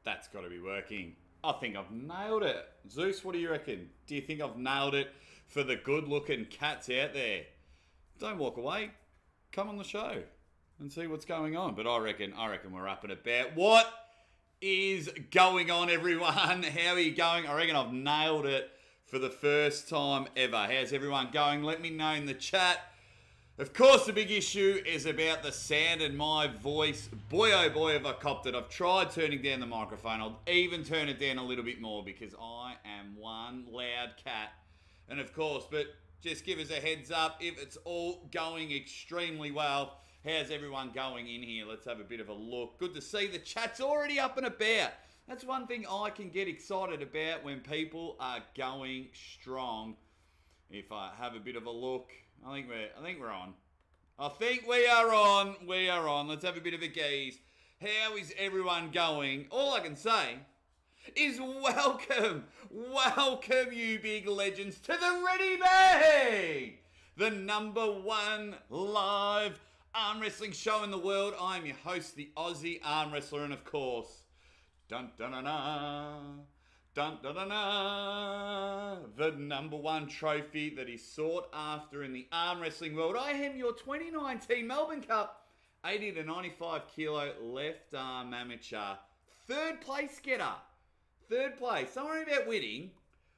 That's got to be working. I think I've nailed it. Zeus, what do you reckon? Do you think I've nailed it for the good-looking cats out there? Don't walk away. Come on the show and see what's going on. But I reckon we're up and about. What is going on, everyone? How are you going? I reckon I've nailed it for the first time ever. How's everyone going? Let me know in the chat. Of course, the big issue is about the sound in my voice. Boy, oh boy, have I copped it. I've tried turning down the microphone. I'll even turn it down a little bit more because I am one loud cat. And of course, but just give us a heads up if it's all going extremely well. How's everyone going in here? Let's have a bit of a look. Good to see the chat's already up and about. That's one thing I can get excited about when people are going strong. If I have a bit of a look, I think we're on. I think we are on. We are on. Let's have a bit of a gaze. How is everyone going? All I can say is welcome. Welcome, you big legends, to the Ready Bang, the #1 live arm wrestling show in the world. I'm your host, the Aussie arm wrestler, and of course, dun dun dun dun. Dun, dun, dun, dun. The #1 trophy that is sought after in the arm wrestling world. I am your 2019 Melbourne Cup 80 to 95 kilo left arm amateur. Third place getter. Third place. Don't worry about winning.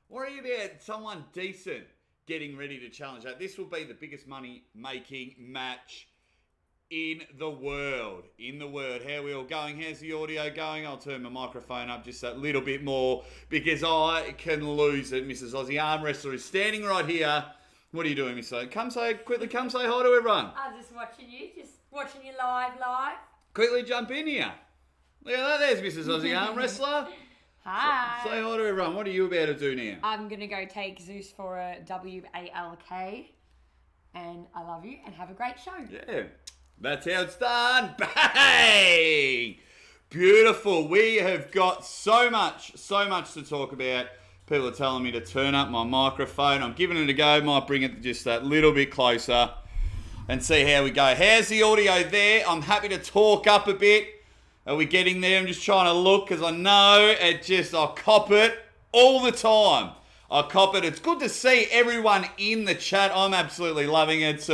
Worry about someone decent getting ready to challenge that. This will be the biggest money making match in the world. How are we all going? How's the audio going? I'll turn my microphone up just a little bit more because I can lose it. Mrs. Aussie Arm Wrestler is standing right here. What are you doing, Miss Aussie? Come say hi to everyone. I'm just watching you live. Quickly jump in here. Look at that, there's Mrs. Aussie Arm Wrestler. Hi. Say hi to everyone. What are you about to do now? I'm going to go take Zeus for a WALK. And I love you and have a great show. Yeah. That's how it's done. Bang! Beautiful. We have got so much to talk about. People are telling me to turn up my microphone. I'm giving it a go. Might bring it just that little bit closer and see how we go. How's the audio there? I'm happy to talk up a bit. Are we getting there? I'm just trying to look because I know I'll cop it all the time. I cop it. It's good to see everyone in the chat. I'm absolutely loving it.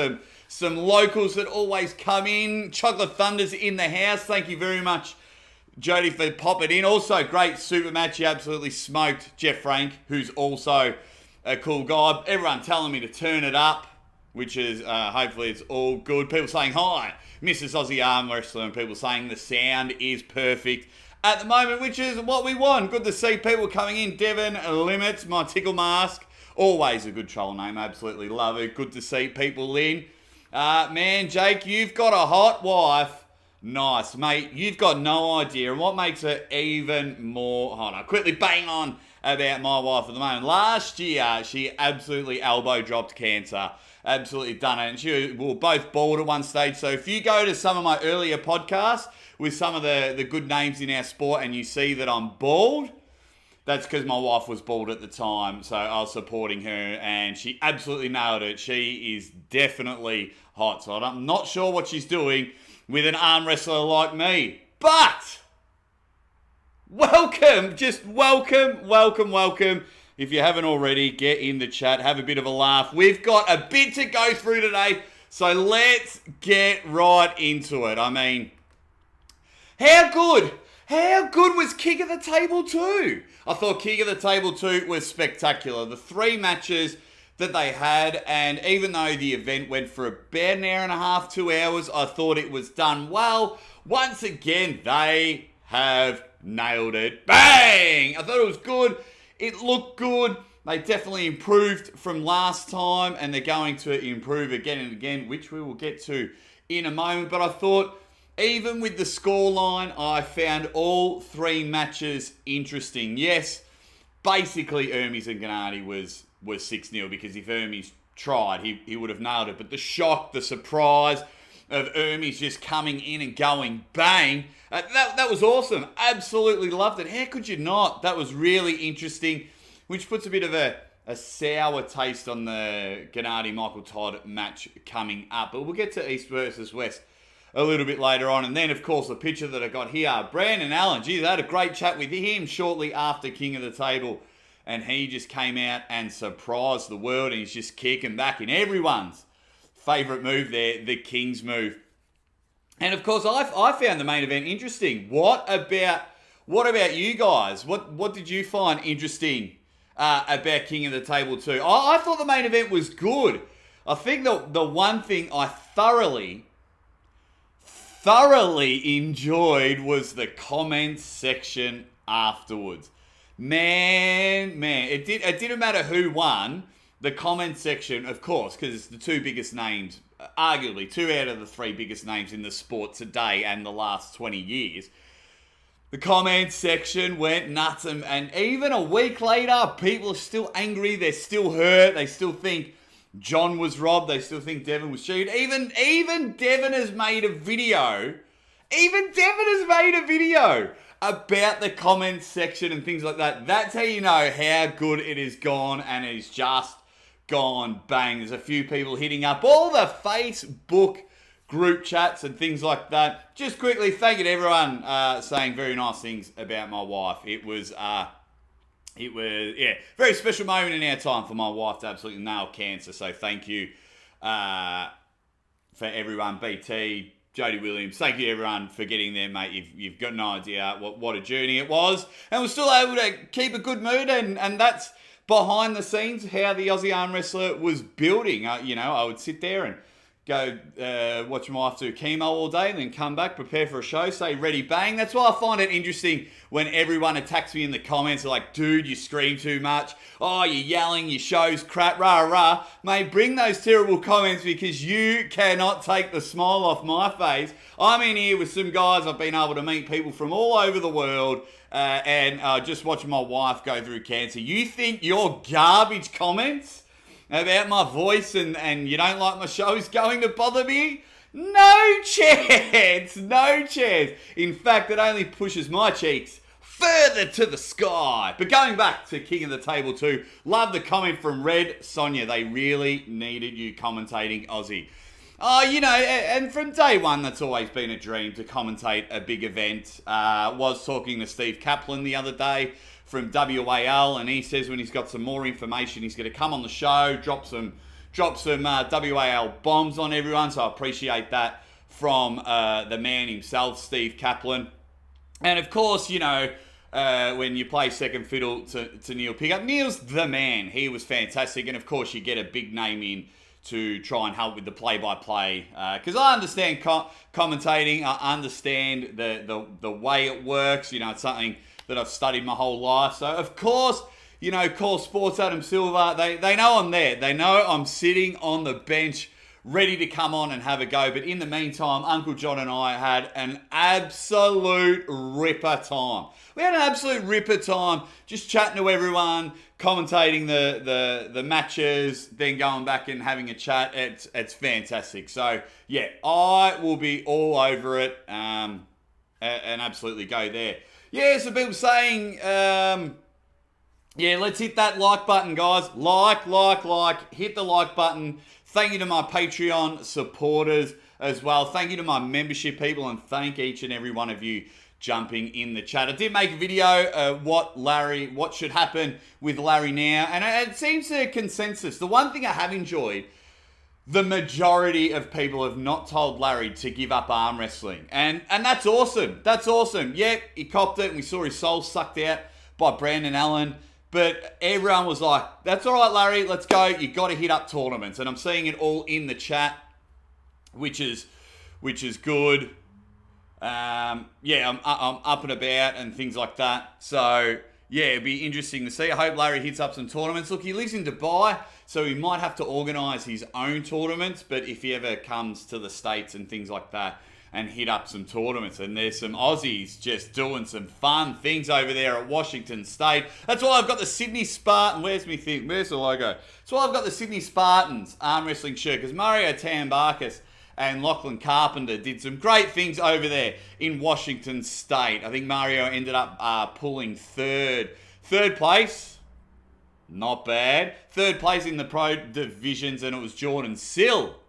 Some locals that always come in. Chocolate Thunder's in the house. Thank you very much, Jody, for popping in. Also, great super match. You absolutely smoked Jeff Frank, who's also a cool guy. Everyone telling me to turn it up, which is, hopefully it's all good. People saying, hi, Mrs. Aussie Arm Wrestler, and people saying the sound is perfect at the moment, which is what we want. Good to see people coming in. Devon Limits, my tickle mask. Always a good troll name. Absolutely love it. Good to see people in. Man, Jake, you've got a hot wife. Nice, mate. You've got no idea. And what makes it even more hot? I'll quickly bang on about my wife at the moment. Last year, she absolutely elbow dropped cancer. Absolutely done it. And we were both bald at one stage. So if you go to some of my earlier podcasts with some of the good names in our sport and you see that I'm bald, that's because my wife was bald at the time, so I was supporting her, and she absolutely nailed it. She is definitely hot, so I'm not sure what she's doing with an arm wrestler like me. But, welcome. If you haven't already, get in the chat, have a bit of a laugh. We've got a bit to go through today, so let's get right into it. I mean, how good was King of the Table 2? I thought King of the Table 2 was spectacular. The 3 matches that they had, and even though the event went for about an hour and a half, 2 hours, I thought it was done well. Once again, they have nailed it. Bang! I thought it was good. It looked good. They definitely improved from last time, and they're going to improve again and again, which we will get to in a moment. But I thought, even with the scoreline, I found all 3 matches interesting. Yes, basically Hermes and Gennady was 6-0 because if Hermes tried, he would have nailed it. But the shock, the surprise of Hermes just coming in and going bang, that was awesome. Absolutely loved it. How could you not? That was really interesting, which puts a bit of a sour taste on the Gennady-Michael Todd match coming up. But we'll get to East versus West a little bit later on. And then, of course, the picture that I got here, Brandon Allen. Geez, I had a great chat with him shortly after King of the Table. And he just came out and surprised the world. And he's just kicking back in everyone's favourite move there, the King's move. And, of course, I found the main event interesting. What about you guys? What did you find interesting about King of the Table 2? I thought the main event was good. I think the one thing I thoroughly enjoyed was the comments section afterwards. Man, it didn't matter who won. The comment section, of course, because it's the two biggest names, arguably 2 out of the 3 biggest names in the sport today and the last 20 years. The comment section went nuts, and even a week later, people are still angry. They're still hurt. They still think John was robbed. They still think Devon was cheated. Even Devon has made a video. About the comments section and things like that. That's how you know how good it has gone, and it's just gone bang. There's a few people hitting up all the Facebook group chats and things like that. Just quickly, thank you to everyone saying very nice things about my wife. It was very special moment in our time for my wife to absolutely nail cancer. So thank you for everyone. BT, Jody Williams, thank you everyone for getting there, mate. You've got no idea what a journey it was. And we're still able to keep a good mood, and that's behind the scenes how the Aussie arm wrestler was building. I would sit there and go watch my wife do chemo all day and then come back, prepare for a show, say ready, bang. That's why I find it interesting when everyone attacks me in the comments. They're like, dude, you scream too much. Oh, you're yelling, your show's crap, rah, rah. Mate, bring those terrible comments because you cannot take the smile off my face. I'm in here with some guys. I've been able to meet people from all over the world and just watching my wife go through cancer. You think your garbage comments about my voice and you don't like my show is going to bother me? No chance. In fact, it only pushes my cheeks further to the sky. But going back to King of the Table 2, love the comment from Red Sonia. They really needed you commentating Aussie. And from day one, that's always been a dream to commentate a big event. Was talking to Steve Kaplan the other day from WAL, and he says when he's got some more information, he's going to come on the show, drop some WAL bombs on everyone. So I appreciate that from the man himself, Steve Kaplan. And of course, when you play second fiddle to Neil Pickup, Neil's the man. He was fantastic, and of course, you get a big name in to try and help with the play-by-play. Because I understand commentating, I understand the way it works. It's something that I've studied my whole life. So, of course, Call Sports Adam Silver, they know I'm there. They know I'm sitting on the bench ready to come on and have a go. But in the meantime, Uncle John and I had an absolute ripper time. We had an absolute ripper time just chatting to everyone, commentating the matches, then going back and having a chat. It's fantastic. So, yeah, I will be all over it and absolutely go there. Yeah, so people saying, let's hit that like button, guys. Like. Hit the like button. Thank you to my Patreon supporters as well. Thank you to my membership people, and thank each and every one of you jumping in the chat. I did make a video, what should happen with Larry now, and it seems a consensus. The one thing I have enjoyed, the majority of people have not told Larry to give up arm wrestling. And that's awesome. That's awesome. Yeah, he copped it and we saw his soul sucked out by Brandon Allen. But everyone was like, that's all right, Larry, let's go. You got to hit up tournaments. And I'm seeing it all in the chat, which is good. I'm up and about and things like that. So, yeah, it'd be interesting to see. I hope Larry hits up some tournaments. Look, he lives in Dubai, so he might have to organise his own tournaments. But if he ever comes to the States and things like that and hit up some tournaments, and there's some Aussies just doing some fun things over there at Washington State. That's why I've got the Sydney Spartan. Where's me thing? Where's the logo? That's why I've got the Sydney Spartans arm wrestling shirt, because Mario Tambarkas and Lachlan Carpenter did some great things over there in Washington State. I think Mario ended up pulling third place. Not bad. Third place in the pro divisions, and it was Jordan Sill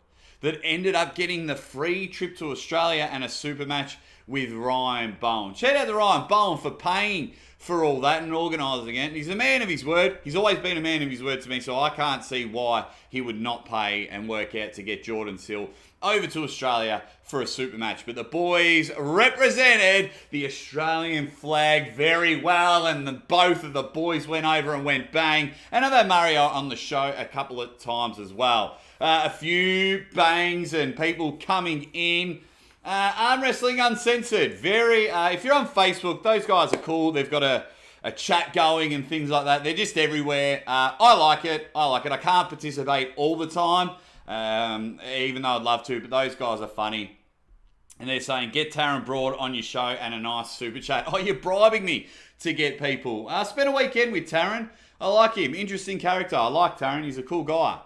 that ended up getting the free trip to Australia and a super match with Ryan Bowen. Shout out to Ryan Bowen for paying for all that and organising it. He's a man of his word. He's always been a man of his word to me, so I can't see why he would not pay and work out to get Jordan Sill over to Australia for a super match. But the boys represented the Australian flag very well, and both of the boys went over and went bang. And I've had Mario on the show a couple of times as well. A few bangs and people coming in. Arm Wrestling Uncensored. Very, if you're on Facebook, those guys are cool. They've got a chat going and things like that. They're just everywhere. I like it. I can't participate all the time, even though I'd love to, but those guys are funny. And they're saying, get Taron Broad on your show and a nice super chat. Oh, you're bribing me to get people. Spend a weekend with Taron. I like him. Interesting character. I like Taron. He's a cool guy.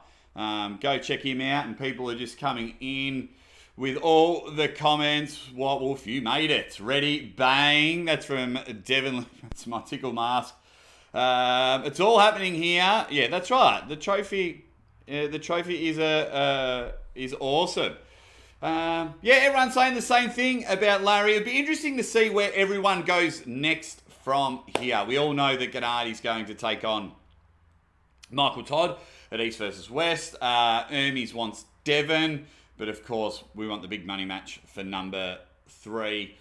Go check him out. And people are just coming in with all the comments. What Wolf, you made it. Ready, bang. That's from Devon. That's my tickle mask. It's all happening here. Yeah, that's right. The trophy is awesome. Yeah, everyone's saying the same thing about Larry. It'd be interesting to see where everyone goes next from here. We all know that Gennadi's going to take on Michael Todd at East versus West. Ermies wants Devon. But of course, we want the big money match for number 3.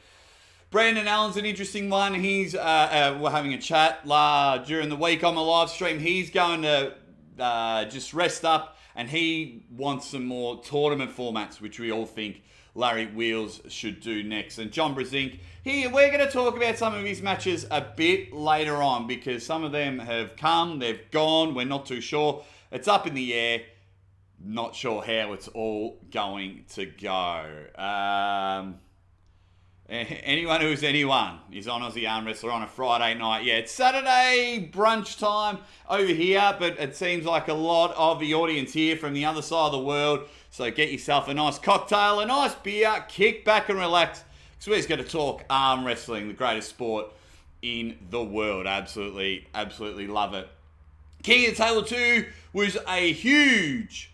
Brandon Allen's an interesting one. He's we're having a chat during the week on the live stream. He's going to just rest up, and he wants some more tournament formats, which we all think Larry Wheels should do next. And John Brzenk, we're going to talk about some of his matches a bit later on, because some of them have come, they've gone, we're not too sure. It's up in the air. Not sure how it's all going to go. Anyone who's anyone is on Aussie Arm Wrestler on a Friday night. Yeah, it's Saturday brunch time over here, but it seems like a lot of the audience here from the other side of the world. So get yourself a nice cocktail, a nice beer, kick back and relax, because we're just going to talk arm wrestling, the greatest sport in the world. Absolutely, absolutely love it. King of the Table 2 was a huge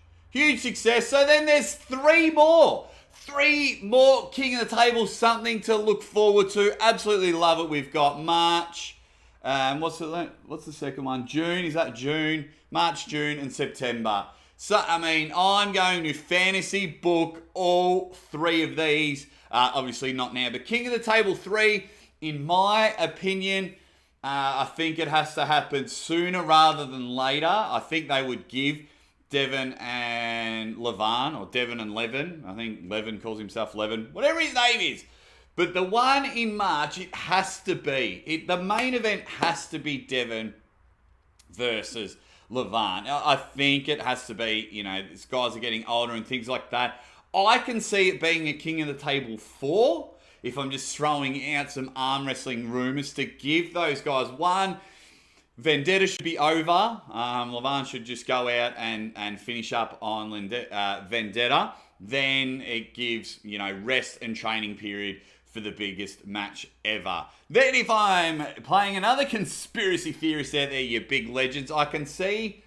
success. So then there's 3 more. 3 more King of the Table, something to look forward to. Absolutely love it. We've got March. What's the second one? June. Is that June? March, June, and September. So, I mean, I'm going to fantasy book all 3 of these. Obviously not now, but King of the Table 3, in my opinion, I think it has to happen sooner rather than later. I think they would give Devon and Levan, or Devon and Levin. I think Levin calls himself Levin. Whatever his name is. But the one in March, it has to be. The main event has to be Devon versus Levan. I think it has to be, these guys are getting older and things like that. I can see it being a King of the Table 4, if I'm just throwing out some arm wrestling rumors to give those guys one. Vendetta should be over. Levan should just go out and finish up on Vendetta. Then it gives, rest and training period for the biggest match ever. Then if I'm playing another conspiracy theorist out there, you big legends, I can see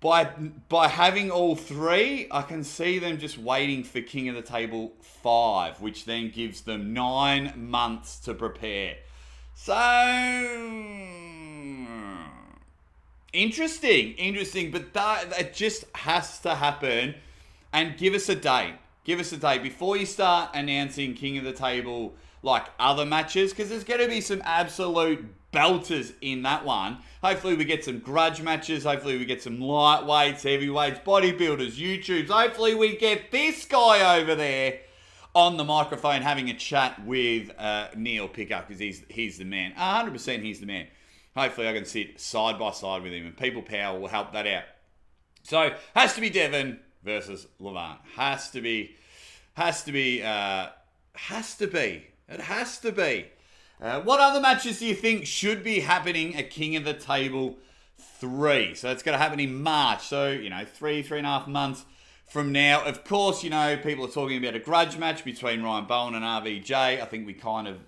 by having all 3, I can see them just waiting for King of the Table 5, which then gives them 9 months to prepare. So, interesting, but it just has to happen. And give us a date. Give us a date before you start announcing King of the Table like other matches, because there's going to be some absolute belters in that one. Hopefully we get some grudge matches. Hopefully we get some lightweights, heavyweights, bodybuilders, YouTubes. Hopefully we get this guy over there on the microphone having a chat with Neil Pickup, because he's the man. 100% he's the man. Hopefully I can sit side by side with him, and People Power will help that out. So, has to be Devon versus Levan. Has to be. It has to be. What other matches do you think should be happening at King of the Table 3? So it's going to happen in March. So, 3.5 months from now. Of course, people are talking about a grudge match between Ryan Bowen and RVJ. I think we kind of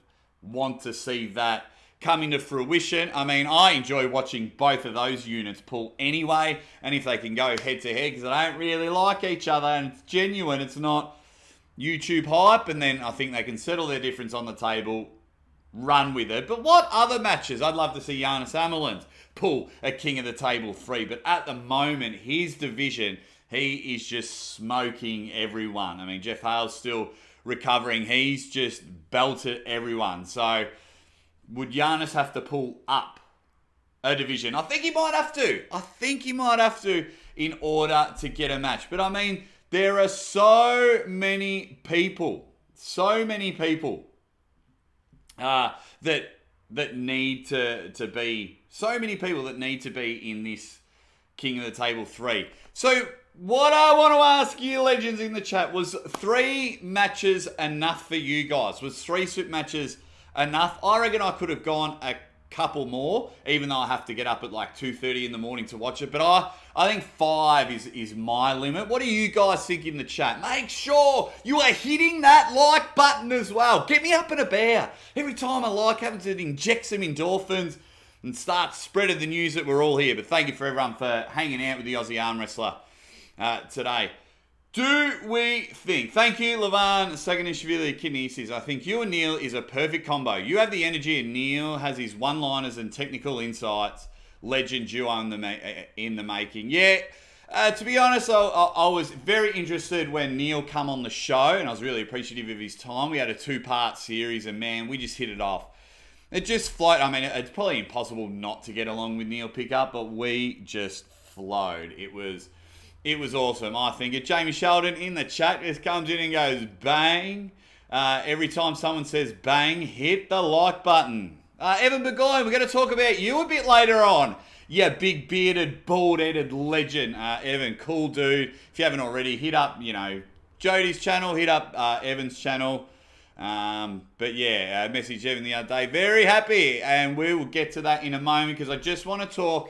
want to see that coming to fruition. I mean, I enjoy watching both of those units pull anyway, and if they can go head to head, because they don't really like each other, and it's genuine, it's not YouTube hype, and then I think they can settle their difference on the table, run with it. But what other matches? I'd love to see Giannis Amelins pull a King of the Table 3, but at the moment, his division, he is just smoking everyone. I mean, Jeff Hale's still recovering. He's just belted everyone. So would Giannis have to pull up a division? I think he might have to. In order to get a match. But I mean, there are so many people that need to be, so many people that need to be in this King of the Table 3. So what I want to ask you, legends in the chat, was 3 matches enough for you guys? Was 3 super matches enough? I reckon I could have gone a couple more, even though I have to get up at like 2:30 in the morning to watch it. But I think 5 is my limit. What do you guys think in the chat? Make sure you are hitting that like button as well. Get me up and about. Every time I like happens, it injects some endorphins and starts spreading the news that we're all here. But thank you for everyone for hanging out with the Aussie arm wrestler today. Do we think? Thank you, Levan Saganishvili Kinesis. I think you and Neil is a perfect combo. You have the energy, and Neil has his one-liners and technical insights. Legend duo in the making. Yeah, to be honest, I was very interested when Neil come on the show, and I was really appreciative of his time. We had a 2-part series, and man, we just hit it off. It just flowed. I mean, it's probably impossible not to get along with Neil Pickup, but we just flowed. It was awesome, I think. Jamie Sheldon in the chat just comes in and goes, bang. Every time someone says bang, hit the like button. Evan Burgoyne, we're going to talk about you a bit later on. Yeah, big bearded, bald-headed legend. Evan, cool dude. If you haven't already, hit up, Jody's channel, hit up Evan's channel. But yeah, message Evan the other day. Very happy, and we will get to that in a moment, because I just want to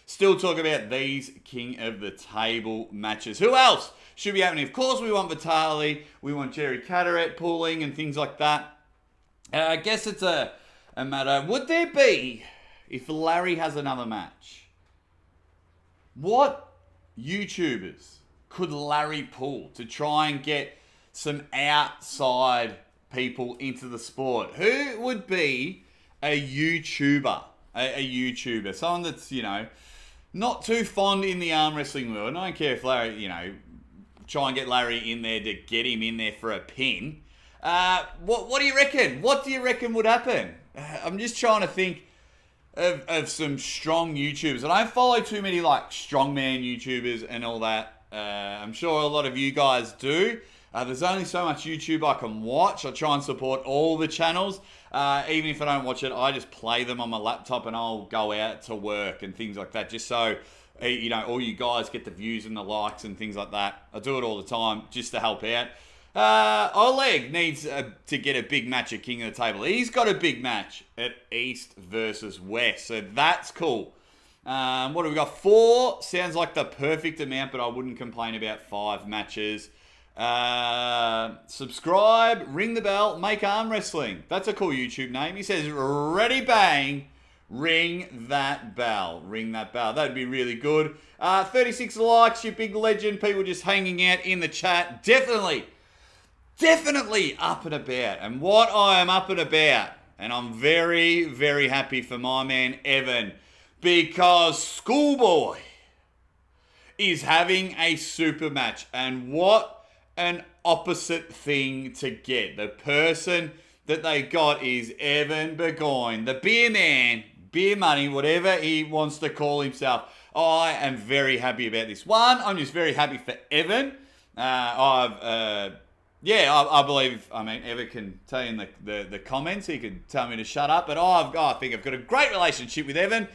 still talk about these King of the Table matches. Who else should be happening? Of course, we want Vitali. We want Jerry Caderet pulling and things like that. I guess it's a matter. Would there be, if Larry has another match, what YouTubers could Larry pull to try and get some outside people into the sport? Who would be a YouTuber? A YouTuber. Someone that's, not too fond in the arm wrestling world. And I don't care if Larry, try and get Larry in there to get him in there for a pin. What do you reckon? What do you reckon would happen? I'm just trying to think of some strong YouTubers. I don't follow too many like strongman YouTubers and all that. I'm sure a lot of you guys do. There's only so much YouTube I can watch. I try and support all the channels. Even if I don't watch it, I just play them on my laptop and I'll go out to work and things like that. Just so, all you guys get the views and the likes and things like that. I do it all the time just to help out. Oleg needs to get a big match at King of the Table. He's got a big match at East versus West. So that's cool. What do we got? 4 sounds like the perfect amount, but I wouldn't complain about 5 matches. Subscribe, ring the bell, make arm wrestling. That's a cool YouTube name. He says, ready bang, ring that bell. Ring that bell. That'd be really good. 36 likes, you big legend. People just hanging out in the chat. Definitely up and about. And what I am up and about, and I'm very, very happy for my man Evan, because Schoolboy is having a super match. And what an opposite thing to get. The person that they got is Evan Burgoyne, the beer man, beer money, whatever he wants to call himself. I am very happy about this. One, I'm just very happy for Evan. I believe, Evan can tell you in the comments, he could tell me to shut up, but I think I've got a great relationship with Evan.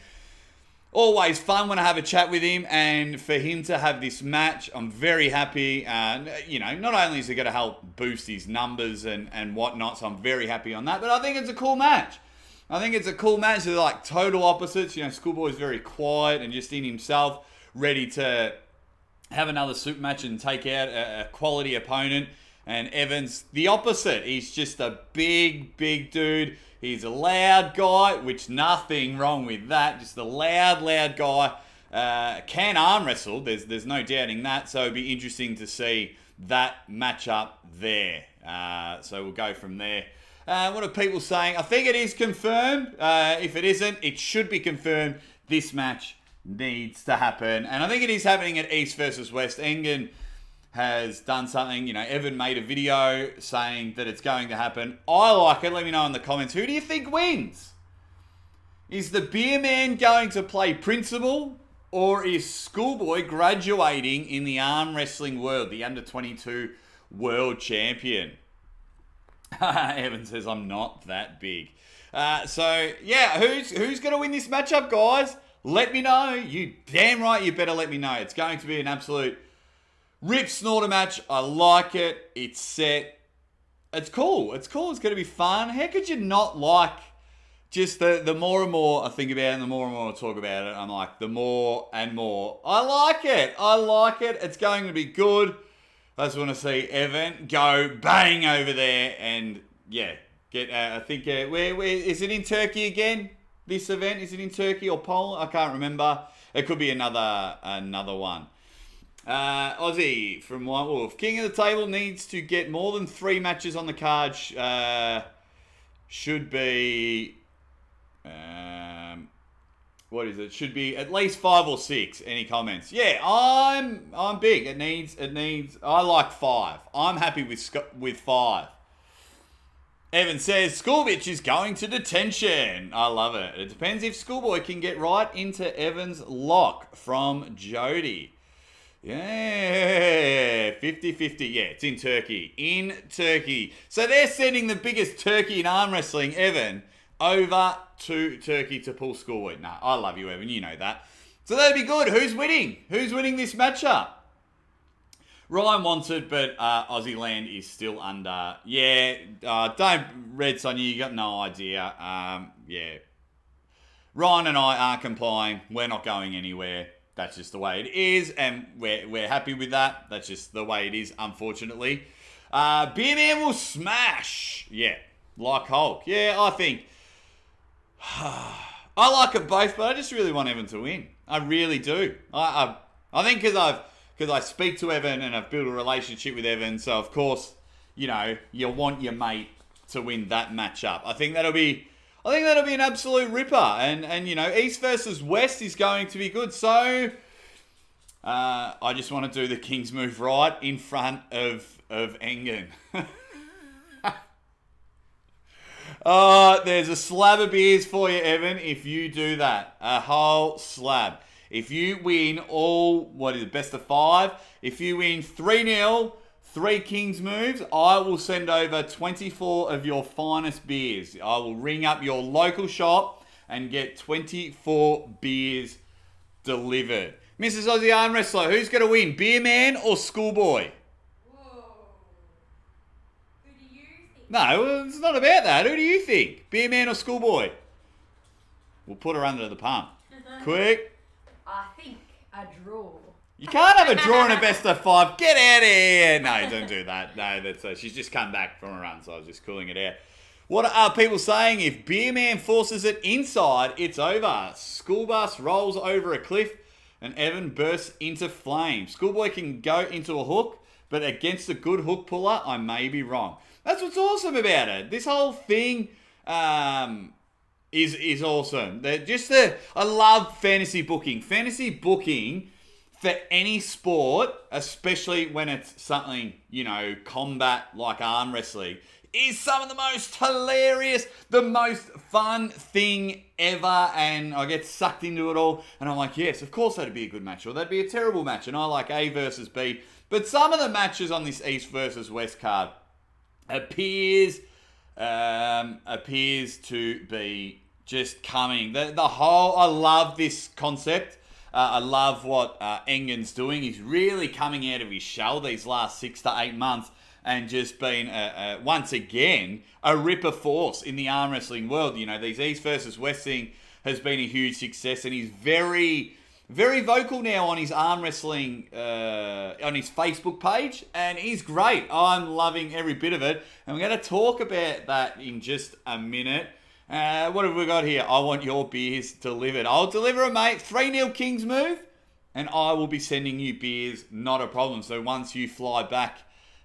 Always fun when I have a chat with him, and for him to have this match, I'm very happy. Not only is it going to help boost his numbers and whatnot, so I'm very happy on that, but I think it's a cool match. They're like total opposites. Schoolboy's very quiet and just in himself, ready to have another super match and take out a quality opponent. And Evan's the opposite. He's just a big, big dude. He's a loud guy, which nothing wrong with that. Just a loud guy. Can arm wrestle. There's no doubting that. So it'd be interesting to see that matchup there. So we'll go from there. What are people saying? I think it is confirmed. If it isn't, it should be confirmed. This match needs to happen. And I think it is happening at East versus West. Engin has done something. You know, Evan made a video saying that it's going to happen. I like it. Let me know in the comments. Who do you think wins? Is the beer man going to play principal? Or is Schoolboy graduating in the arm wrestling world? The under 22 world champion. Evan says, I'm not that big. So, yeah, who's going to win this matchup, guys? Let me know. You damn right you better let me know. It's going to be an absolute rip snorter match. I like it. It's set. It's cool. It's cool. It's going to be fun. How could you not like just the more and more I think about it and the more and more I talk about it, I'm like, the more and more. I like it. I like it. It's going to be good. I just want to see Evan go bang over there and, yeah, get, I think, where is it in Turkey again? This event? Is it in Turkey or Poland? I can't remember. It could be another one. Aussie from White Wolf. King of the Table needs to get more than 3 matches on the card. Should be... what is it? Should be at least 5 or 6. Any comments? Yeah, I'm big. It needs. I like 5. I'm happy with 5. Evan says Schoolbitch is going to detention. I love it. It depends if Schoolboy can get right into Evan's lock from Jody. Yeah, 50-50. Yeah, it's in Turkey. In Turkey. So they're sending the biggest turkey in arm wrestling, Evan, over to Turkey to pull Schoolboy. Nah, I love you, Evan. You know that. So that'd be good. Who's winning? Who's winning this matchup? Ryan wants it, but Aussie Land is still under. Yeah, don't, Red Sonja, you got no idea. Yeah. Ryan and I are complying. We're not going anywhere. That's just the way it is, and we're happy with that. That's just the way it is, unfortunately. Beer Man will smash. Yeah, like Hulk. Yeah, I think... I like it both, but I just really want Evan to win. I really do. I think because I speak to Evan and I've built a relationship with Evan, so of course, you know, you want your mate to win that matchup. I think that'll be an absolute ripper, and you know, East versus West is going to be good. So I just want to do the King's move right in front of Engin. There's a slab of beers for you, Evan, if you do that. A whole slab. If you win all, best of 5? If you win 3-0, 3 Kings moves, I will send over 24 of your finest beers. I will ring up your local shop and get 24 beers delivered. Mrs. Aussie Arm Wrestler, who's going to win, Beer Man or Schoolboy? No, it's not about that. Who do you think? Beer Man or Schoolboy? We'll put her under the pump. Quick. I think a draw. You can't have a draw in a best of 5. Get out of here. No, don't do that. No, that's she's just come back from a run, so I was just cooling it out. What are people saying? If Beer Man forces it inside, it's over. School bus rolls over a cliff and Evan bursts into flames. Schoolboy can go into a hook, but against a good hook puller, I may be wrong. That's what's awesome about it. This whole thing is awesome. I love fantasy booking. Fantasy booking for any sport, especially when it's something, you know, combat like arm wrestling, is some of the most hilarious, the most fun thing ever. And I get sucked into it all. And I'm like, yes, of course that'd be a good match. Or that'd be a terrible match. And I like A versus B. But some of the matches on this East versus West card appears to be just coming. The whole, I love this concept. I love what Engin's doing. He's really coming out of his shell these last 6 to 8 months and just been, once again, a ripper force in the arm wrestling world. You know, these East versus West thing has been a huge success, and he's very very vocal now on his arm wrestling, on his Facebook page, and he's great. I'm loving every bit of it, and we're going to talk about that in just a minute. What have we got here? I want your beers delivered. I'll deliver it, mate. 3-0 Kings move, and I will be sending you beers, not a problem. So once you fly back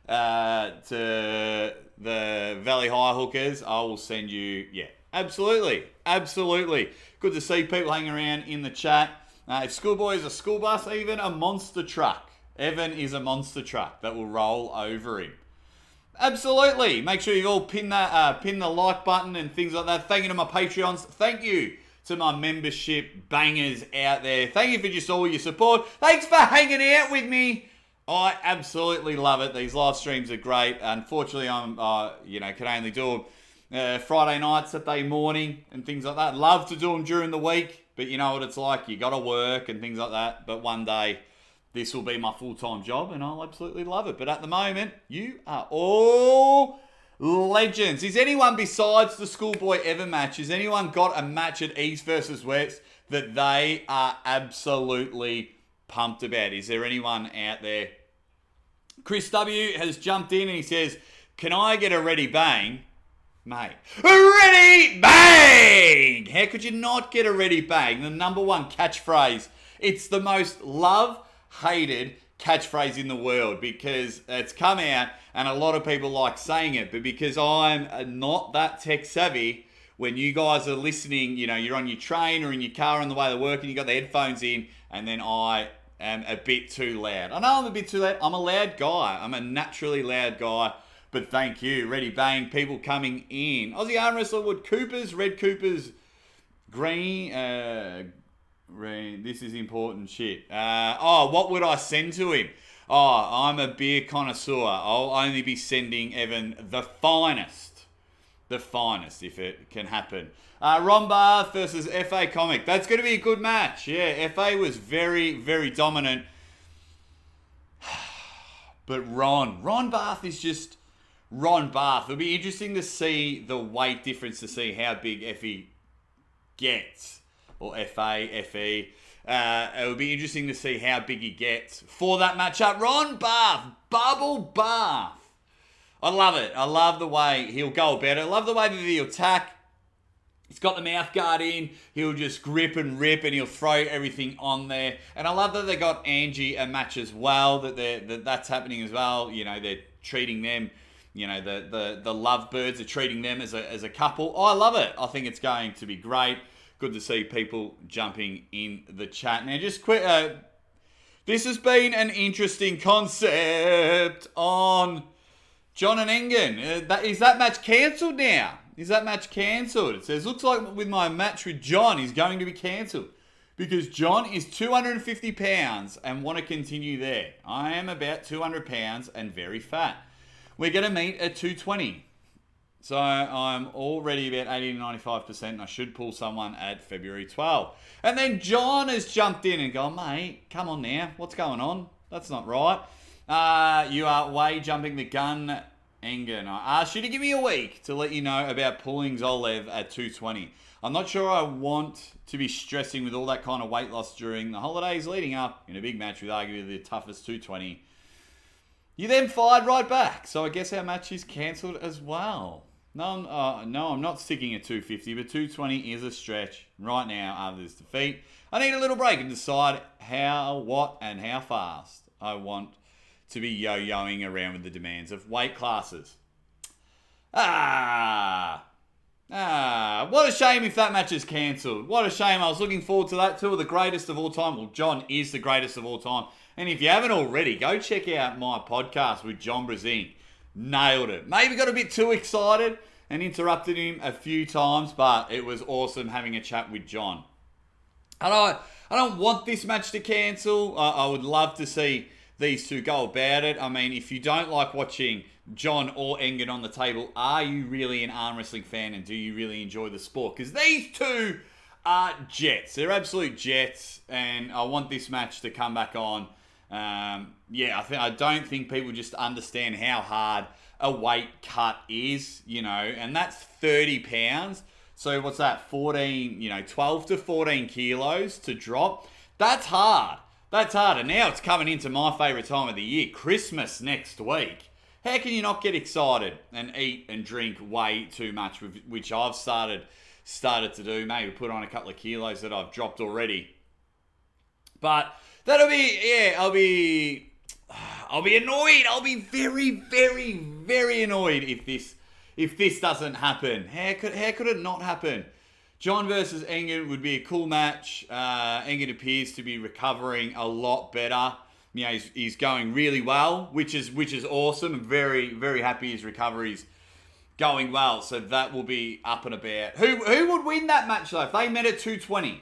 to the Valley High Hookers, I will send you, absolutely. Good to see people hanging around in the chat. If Schoolboy is a school bus, even a monster truck. Evan is a monster truck that will roll over him. Absolutely. Make sure you all pin the like button and things like that. Thank you to my Patreons. Thank you to my membership bangers out there. Thank you for just all your support. Thanks for hanging out with me. I absolutely love it. These live streams are great. Unfortunately, I'm can only do them Friday night, Saturday morning, and things like that. Love to do them during the week, but you know what it's like. You got to work and things like that. But one day, this will be my full-time job, and I'll absolutely love it. But at the moment, you are all legends. Is anyone besides the Schoolboy ever match? Has anyone got a match at East versus West that they are absolutely pumped about? Is there anyone out there? Chris W has jumped in and he says, "Can I get a ready bang?" Mate, ready bang! How could you not get a ready bang? The number one catchphrase. It's the most love-hated catchphrase in the world because it's come out and a lot of people like saying it, but because I'm not that tech savvy, when you guys are listening, you're on your train or in your car on the way to work and you got the headphones in, and then I am a bit too loud. I know I'm a bit too loud. I'm a loud guy. I'm a naturally loud guy. But thank you. Ready bang. People coming in. Aussie arm wrestler wood Coopers. Red Coopers. Green. This is important shit. What would I send to him? I'm a beer connoisseur. I'll only be sending Evan the finest. The finest, if it can happen. Ron Barth versus FA Comic. That's going to be a good match. Yeah, FA was very, very dominant. But Ron Barth is just Ron Barth. It'll be interesting to see the weight difference, to see how big Effie gets. Or FA, FE. It'll be interesting to see how big he gets for that matchup. Ron Barth, Bubble Barth. I love it. I love the way he'll go about it. I love the way that he'll attack. He's got the mouth guard in. He'll just grip and rip and he'll throw everything on there. And I love that they got Angie a match as well. That's happening as well. They're treating them. The lovebirds are treating them as a couple. I love it. I think it's going to be great. Good to see people jumping in the chat. Now, just quick. This has been an interesting concept on John and Engin. Is that match cancelled now? Is that match cancelled? It says, looks like with my match with John is going to be cancelled because John is 250 pounds and want to continue there. I am about 200 pounds and very fat. We're going to meet at 220. So I'm already about 80 to 95% and I should pull someone at February 12. And then John has jumped in and gone, mate, come on now. What's going on? That's not right. You are way jumping the gun, Engin. I asked you to give me a week to let you know about pulling Zolev at 220. I'm not sure I want to be stressing with all that kind of weight loss during the holidays leading up in a big match with arguably the toughest 220. You then fired right back. So I guess our match is cancelled as well. No, I'm not sticking at 250, but 220 is a stretch right now after this defeat. I need a little break and decide how, what, and how fast I want to be yo-yoing around with the demands of weight classes. What a shame if that match is cancelled. What a shame. I was looking forward to that. Two of the greatest of all time. Well, John is the greatest of all time. And if you haven't already, go check out my podcast with John Brzenk. Nailed it. Maybe got a bit too excited and interrupted him a few times, but it was awesome having a chat with John. I don't want this match to cancel. I would love to see these two go about it. I mean, if you don't like watching John or Engin on the table, are you really an arm wrestling fan and do you really enjoy the sport? Because these two are jets. They're absolute jets, and I want this match to come back on. I don't think people just understand how hard a weight cut is, and that's 30 pounds. So what's that? 12 to 14 kilos to drop. That's hard. That's hard. And now it's coming into my favourite time of the year, Christmas next week. How can you not get excited and eat and drink way too much, which I've started to do. Maybe put on a couple of kilos that I've dropped already. But that'll be, yeah, I'll be annoyed. I'll be very, very, very annoyed if this doesn't happen. How could it not happen? John versus Engin would be a cool match. Engin appears to be recovering a lot better. You know, he's going really well, which is awesome. I'm very, very happy his recovery's going well. So that will be up and about. Who would win that match though? If they met at 220,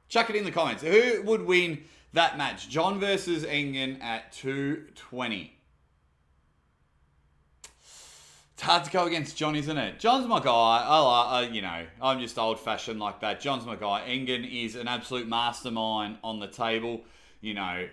chuck it in the comments. Who would win that match? John versus Engin at 220. It's hard to go against John, isn't it? John's my guy. I'm just old-fashioned like that. John's my guy. Engin is an absolute mastermind on the table. You know,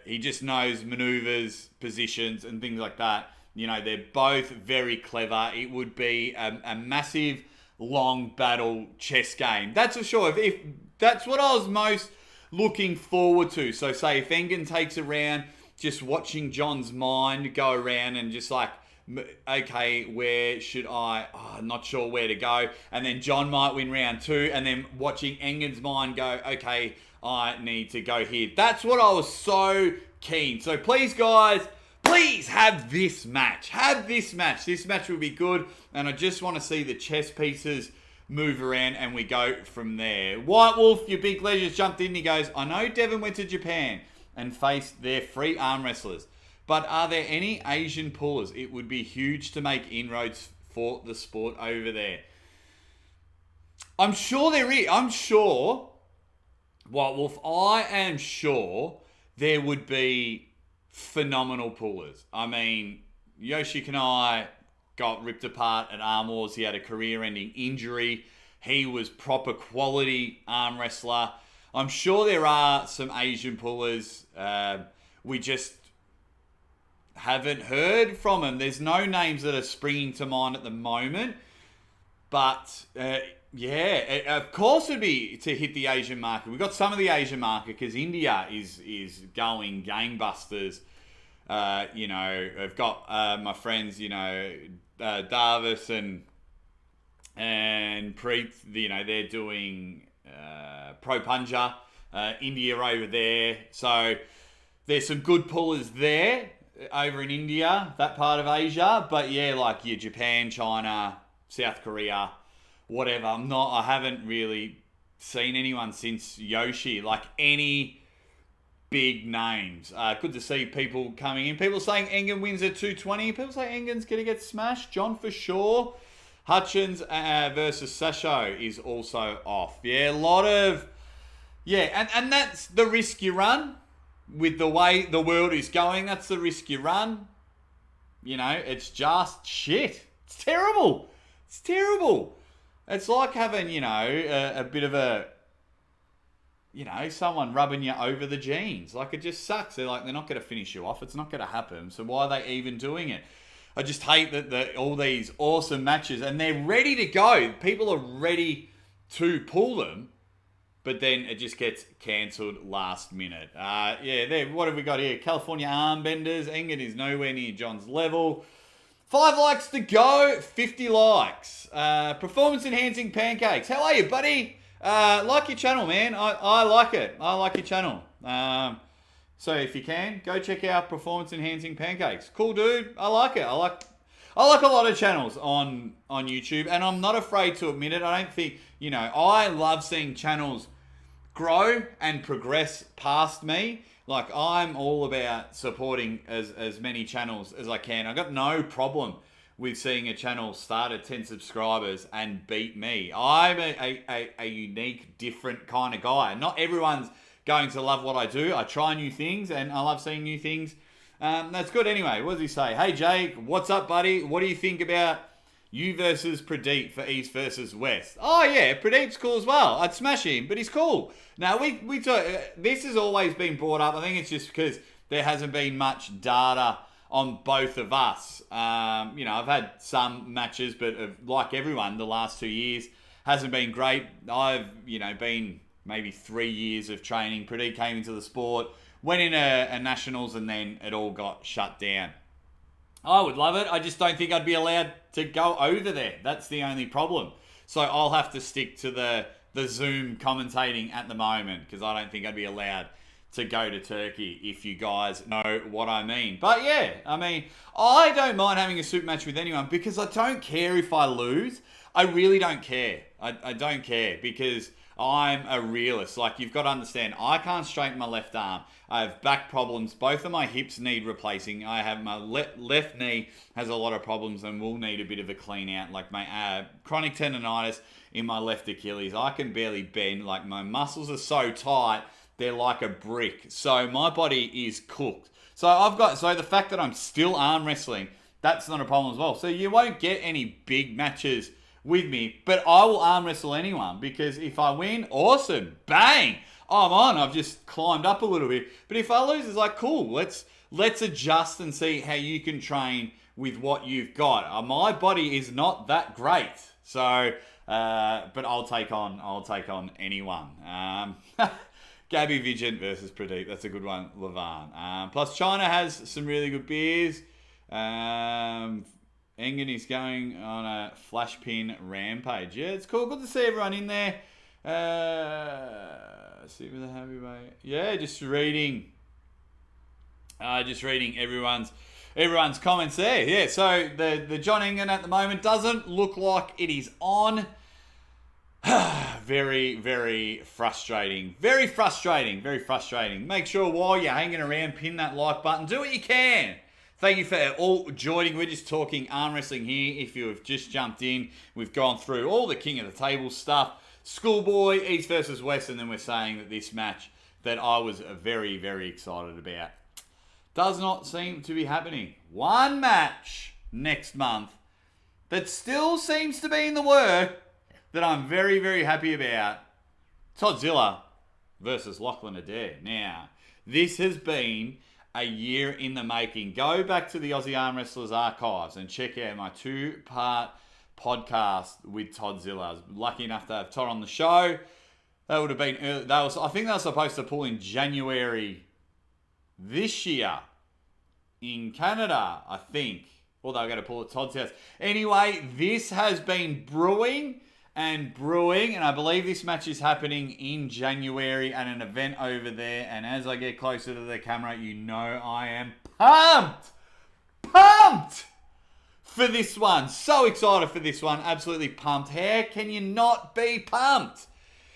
he just knows maneuvers, positions, and things like that. You know, they're both very clever. It would be a massive, long battle chess game. That's for sure. If that's what I was most looking forward to. So, say if Engin takes a round, just watching John's mind go around and just like, okay, where should I? Oh, not sure where to go. And then John might win round 2. And then watching Engin's mind go, okay, I need to go here. That's what I was so keen. So please, guys, please have this match. Have this match. This match will be good. And I just want to see the chess pieces move around and we go from there. White Wolf, your big leisure's jumped in. He goes, I know Devon went to Japan and faced their free arm wrestlers. But are there any Asian pullers? It would be huge to make inroads for the sport over there. I'm sure there is. I'm sure, White Wolf, I am sure there would be phenomenal pullers. I mean, Yoshi Kanai got ripped apart at Arm Wars. He had a career-ending injury. He was proper quality arm wrestler. I'm sure there are some Asian pullers. We just haven't heard from them. There's no names that are springing to mind at the moment. But, of course it'd be to hit the Asian market. We've got some of the Asian market because India is going gangbusters. I've got my friends, Davis and Preet, they're doing Pro Punja, India over there. So there's some good pullers there over in India, that part of Asia. But yeah, like your Japan, China, South Korea, whatever. I haven't really seen anyone since Yoshi, like any big names. Good to see people coming in. People saying Engin wins at 220. People say Engin's going to get smashed. John for sure. Hutchins versus Sasho is also off. Yeah, a lot of... Yeah, and that's the risk you run with the way the world is going. That's the risk you run. It's just shit. It's terrible. It's terrible. It's like having, a bit of a... someone rubbing you over the jeans. Like, it just sucks. They're not going to finish you off. It's not going to happen. So why are they even doing it? I just hate that all these awesome matches, and they're ready to go. People are ready to pull them, but then it just gets cancelled last minute. What have we got here? California Armbenders. Engin is nowhere near John's level. 5 likes to go. 50 likes. Performance Enhancing Pancakes. How are you, buddy? Like your channel, man. I like it. I like your channel. So if you can, go check out Performance Enhancing Pancakes. Cool dude. I like it. I like a lot of channels on YouTube, and I'm not afraid to admit it. I don't think, I love seeing channels grow and progress past me. Like, I'm all about supporting as many channels as I can. I got no problem with seeing a channel start at 10 subscribers and beat me. I'm a unique, different kind of guy. Not everyone's going to love what I do. I try new things, and I love seeing new things. That's good. Anyway, what does he say? Hey, Jake, what's up, buddy? What do you think about you versus Pradeep for East versus West? Oh, yeah, Pradeep's cool as well. I'd smash him, but he's cool. Now, we talk, this has always been brought up. I think it's just because there hasn't been much data on both of us. I've had some matches, but like everyone, the last 2 years hasn't been great. I've, been maybe 3 years of training. Pradeep came into the sport, went in a nationals, and then it all got shut down. I would love it. I just don't think I'd be allowed to go over there. That's the only problem. So I'll have to stick to the Zoom commentating at the moment, because I don't think I'd be allowed to go to Turkey, if you guys know what I mean. But yeah, I mean, I don't mind having a super match with anyone, because I don't care if I lose. I really don't care. I don't care, because I'm a realist. Like, you've got to understand, I can't straighten my left arm. I have back problems. Both of my hips need replacing. I have my left knee has a lot of problems and will need a bit of a clean out. Like my chronic tendonitis in my left Achilles. I can barely bend. Like, my muscles are so tight, they're like a brick. So my body is cooked. So the fact that I'm still arm wrestling, that's not a problem as well. So you won't get any big matches with me, but I will arm wrestle anyone, because if I win, awesome, bang, I'm on. I've just climbed up a little bit. But if I lose, it's like, cool, let's adjust and see how you can train with what you've got. My body is not that great, so but I'll take on anyone. Gabby Vigent versus Pradeep, that's a good one. Levan. Plus China has some really good beers. Engin is going on a flash pin rampage. Yeah, it's cool. Good to see everyone in there. See with a happy way. Yeah, just reading everyone's comments there. Yeah, so the John Engin at the moment doesn't look like it is on. Very, very frustrating. Very frustrating. Very frustrating. Make sure while you're hanging around, pin that like button. Do what you can. Thank you for all joining. We're just talking arm wrestling here. If you have just jumped in, we've gone through all the King of the Table stuff. Schoolboy, East versus West, and then we're saying that this match that I was very, very excited about does not seem to be happening. One match next month that still seems to be in the work that I'm very, very happy about. Toddzilla versus Lachlan Adair. Now, this has been a year in the making. Go back to the Aussie Arm Wrestlers archives and check out my 2-part podcast with Toddzilla. I was lucky enough to have Todd on the show. That would have been early. I think they were supposed to pull in January this year in Canada, I think. Or they were going to pull at Todd's house. Anyway, this has been brewing, and I believe this match is happening in January at an event over there. And as I get closer to the camera, you know I am pumped for this one. So excited for this one. Absolutely pumped. How can you not be pumped?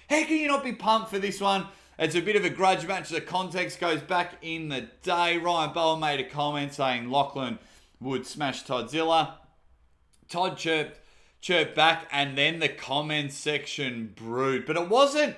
How can you not be pumped for this one? It's a bit of a grudge match. The context goes back in the day. Ryan Bowen made a comment saying Lachlan would smash Toddzilla. Todd chirped back, and then the comments section brewed. But it wasn't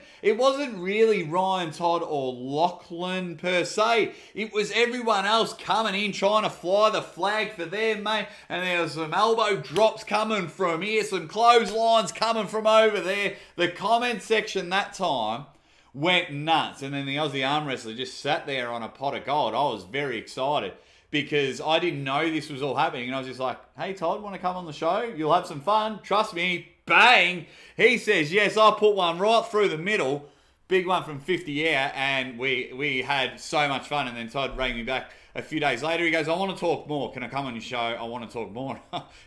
really Ryan, Todd, or Lachlan per se. It was everyone else coming in, trying to fly the flag for them, mate. And there was some elbow drops coming from here, some clotheslines coming from over there. The comment section that time went nuts. And then the Aussie arm wrestler just sat there on a pot of gold. I was very excited, because I didn't know this was all happening. And I was just like, hey, Todd, want to come on the show? You'll have some fun. Trust me. Bang. He says, yes, I'll put one right through the middle. Big one from 50 out. And we had so much fun. And then Todd rang me back a few days later. He goes, I want to talk more. Can I come on your show? I want to talk more.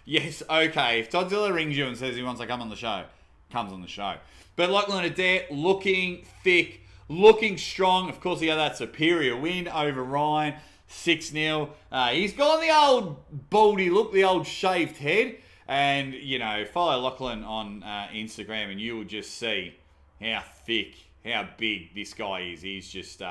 Yes, okay. If Toddzilla rings you and says he wants to come on the show, comes on the show. But Lachlan Adair looking thick, looking strong. Of course, he had that superior win over Ryan. 6-0. He's got the old baldy look, the old shaved head. And, you know, follow Lachlan on Instagram and you will just see how thick, how big this guy is. He's just,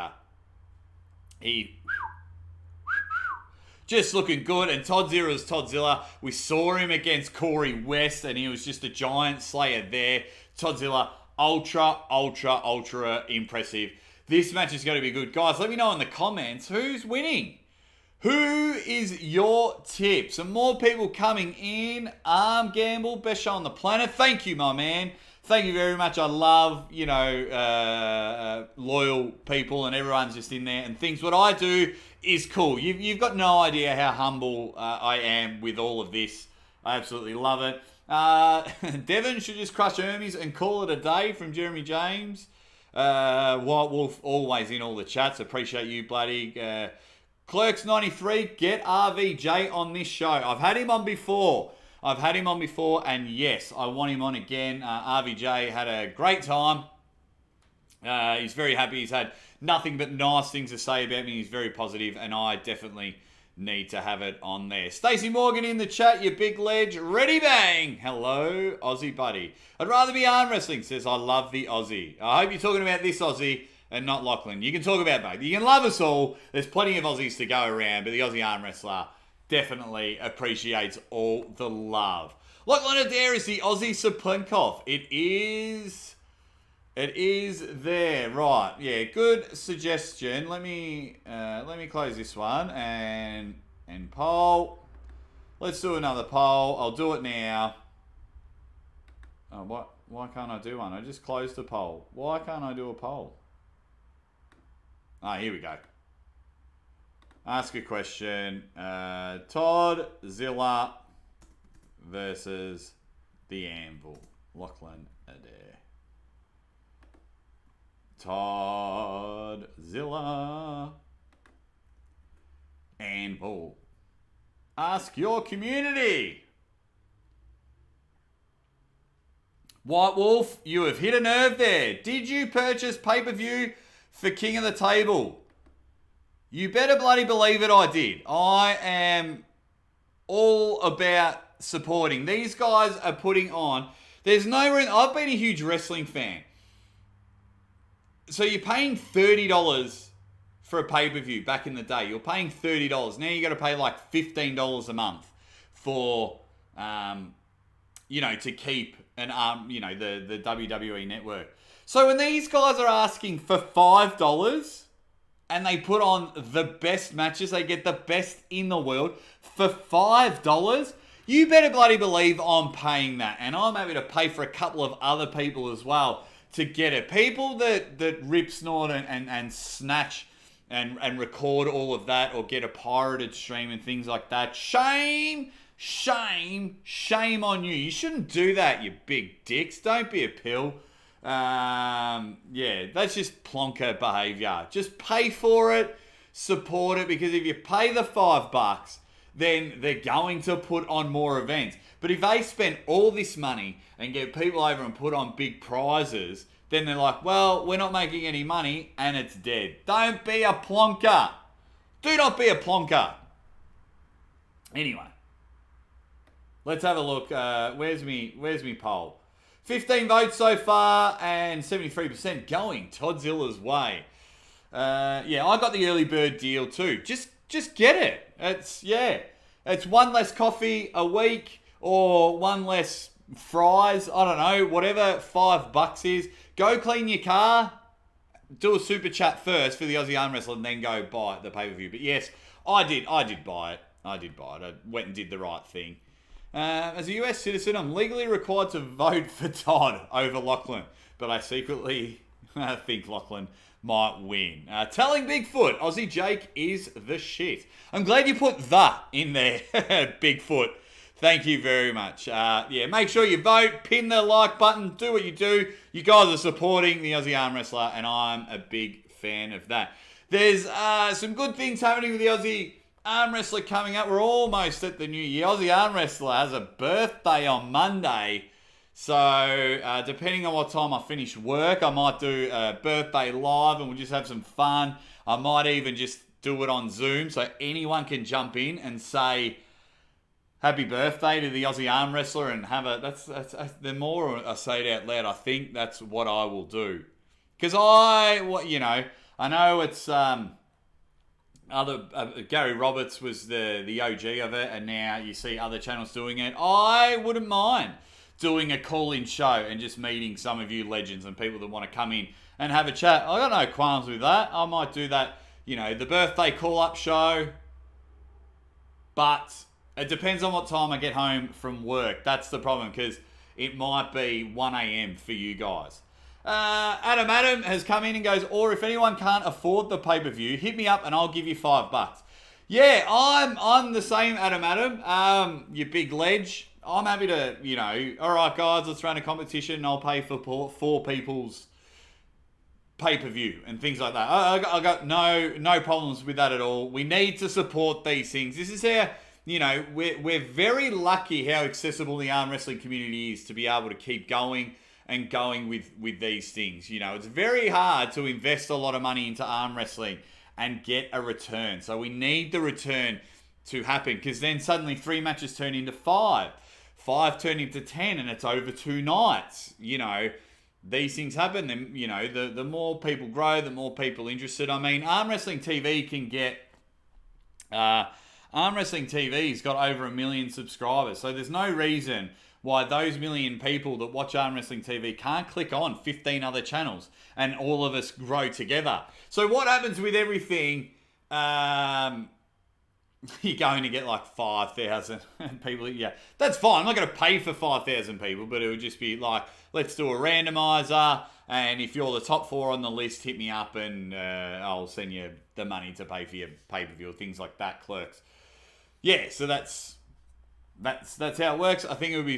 just looking good. And Toddzilla's Toddzilla. We saw him against Corey West and he was just a giant slayer there. Toddzilla, ultra impressive. This match is going to be good. Guys, let me know in the comments who's winning. Who is your tip? Some more people coming in. Arm Gamble, best show on the planet. Thank you, my man. Thank you very much. I love, loyal people and everyone's just in there and thinks what I do is cool. You've got no idea how humble I am with all of this. I absolutely love it. Devon should just crush Hermes and call it a day from Jeremy James. White Wolf always in all the chats. Appreciate you, bloody. Clerks93, get RVJ on this show. I've had him on before. And yes, I want him on again. RVJ had a great time. He's very happy. He's had nothing but nice things to say about me. He's very positive, and I definitely need to have it on there. Stacey Morgan in the chat, you big ledge. Ready bang. Hello, Aussie buddy. I'd rather be arm wrestling, says I love the Aussie. I hope you're talking about this Aussie and not Lachlan. You can talk about both. You can love us all. There's plenty of Aussies to go around, but the Aussie arm wrestler definitely appreciates all the love. Lachlan Adair is the Aussie Saplenkov. It is there, right? Yeah, good suggestion. Let me close this one and poll. Let's do another poll. I'll do it now. Oh, what? Why can't I do one? I just closed the poll. Why can't I do a poll? Ah, here we go. Ask a question. Toddzilla versus the Anvil. Lachlan Adair. Toddzilla. Anvil. Ask your community. White Wolf, you have hit a nerve there. Did you purchase pay-per-view for King of the Table? You better bloody believe it, I did. I am all about supporting. These guys are putting on. There's no reason. I've been a huge wrestling fan. So you're paying $30 for a pay-per-view back in the day. You're paying $30. Now you got to pay like $15 a month for, to keep the WWE network. So when these guys are asking for $5 and they put on the best matches, they get the best in the world for $5, you better bloody believe I'm paying that. And I'm happy to pay for a couple of other people as well to get it. People that rip, snort, and snatch and record all of that or get a pirated stream and things like that. Shame on you. You shouldn't do that, you big dicks. Don't be a pill. That's just plonker behavior. Just pay for it, support it, because if you pay the $5, then they're going to put on more events. But if they spend all this money and get people over and put on big prizes, then they're like, well, we're not making any money, and it's dead. Don't be a plonker. Do not be a plonker. Anyway, let's have a look. Where's me poll? 15 votes so far and 73% going Todzilla's way. I got the early bird deal too. Just get it. It's one less coffee a week or one less fries. I don't know, whatever $5 is. Go clean your car. Do a super chat first for the Aussie Arm Wrestler and then go buy the pay-per-view. But yes, I did buy it. I went and did the right thing. As a US citizen, I'm legally required to vote for Todd over Lachlan, but I secretly think Lachlan might win. Telling Bigfoot, Aussie Jake is the shit. I'm glad you put the in there, Bigfoot. Thank you very much. Make sure you vote, pin the like button, do what you do. You guys are supporting the Aussie Arm Wrestler, and I'm a big fan of that. There's some good things happening with the Aussie Arm Wrestler coming up. We're almost at the new year. Aussie Arm Wrestler has a birthday on Monday. So, depending on what time I finish work, I might do a birthday live and we'll just have some fun. I might even just do it on Zoom so anyone can jump in and say happy birthday to the Aussie Arm Wrestler and have a... That's the more I say it out loud, I think that's what I will do. Because I know it's... Gary Roberts was the OG of it, and now you see other channels doing it. I wouldn't mind doing a call-in show and just meeting some of you legends and people that want to come in and have a chat. I got no qualms with that. I might do that, the birthday call-up show, but it depends on what time I get home from work. That's the problem, because it might be 1 a.m. for you guys. Adam has come in and goes, or if anyone can't afford the pay-per-view, hit me up and I'll give you $5. Yeah, I'm the same, Adam. You big ledge. I'm happy to, all right, guys, let's run a competition and I'll pay for 4 people's pay-per-view and things like that. I got no problems with that at all. We need to support these things. This is how, we're very lucky how accessible the arm wrestling community is to be able to keep going and going with these things. It's very hard to invest a lot of money into arm wrestling and get a return. So we need the return to happen, because then suddenly 3 matches turn into 5. 5 turn into 10, and it's over 2 nights. These things happen. Then, the more people grow, the more people interested. I mean, Arm Wrestling TV can get... Arm Wrestling TV's got over 1 million subscribers. So there's no reason why those million people that watch Arm Wrestling TV can't click on 15 other channels and all of us grow together. So what happens with everything... you're going to get like 5,000 people. Yeah, that's fine. I'm not going to pay for 5,000 people, but it would just be like, let's do a randomizer. And if you're the top 4 on the list, hit me up and I'll send you the money to pay for your pay-per-view or things like that, clerks. Yeah, so that's how it works. I think it would be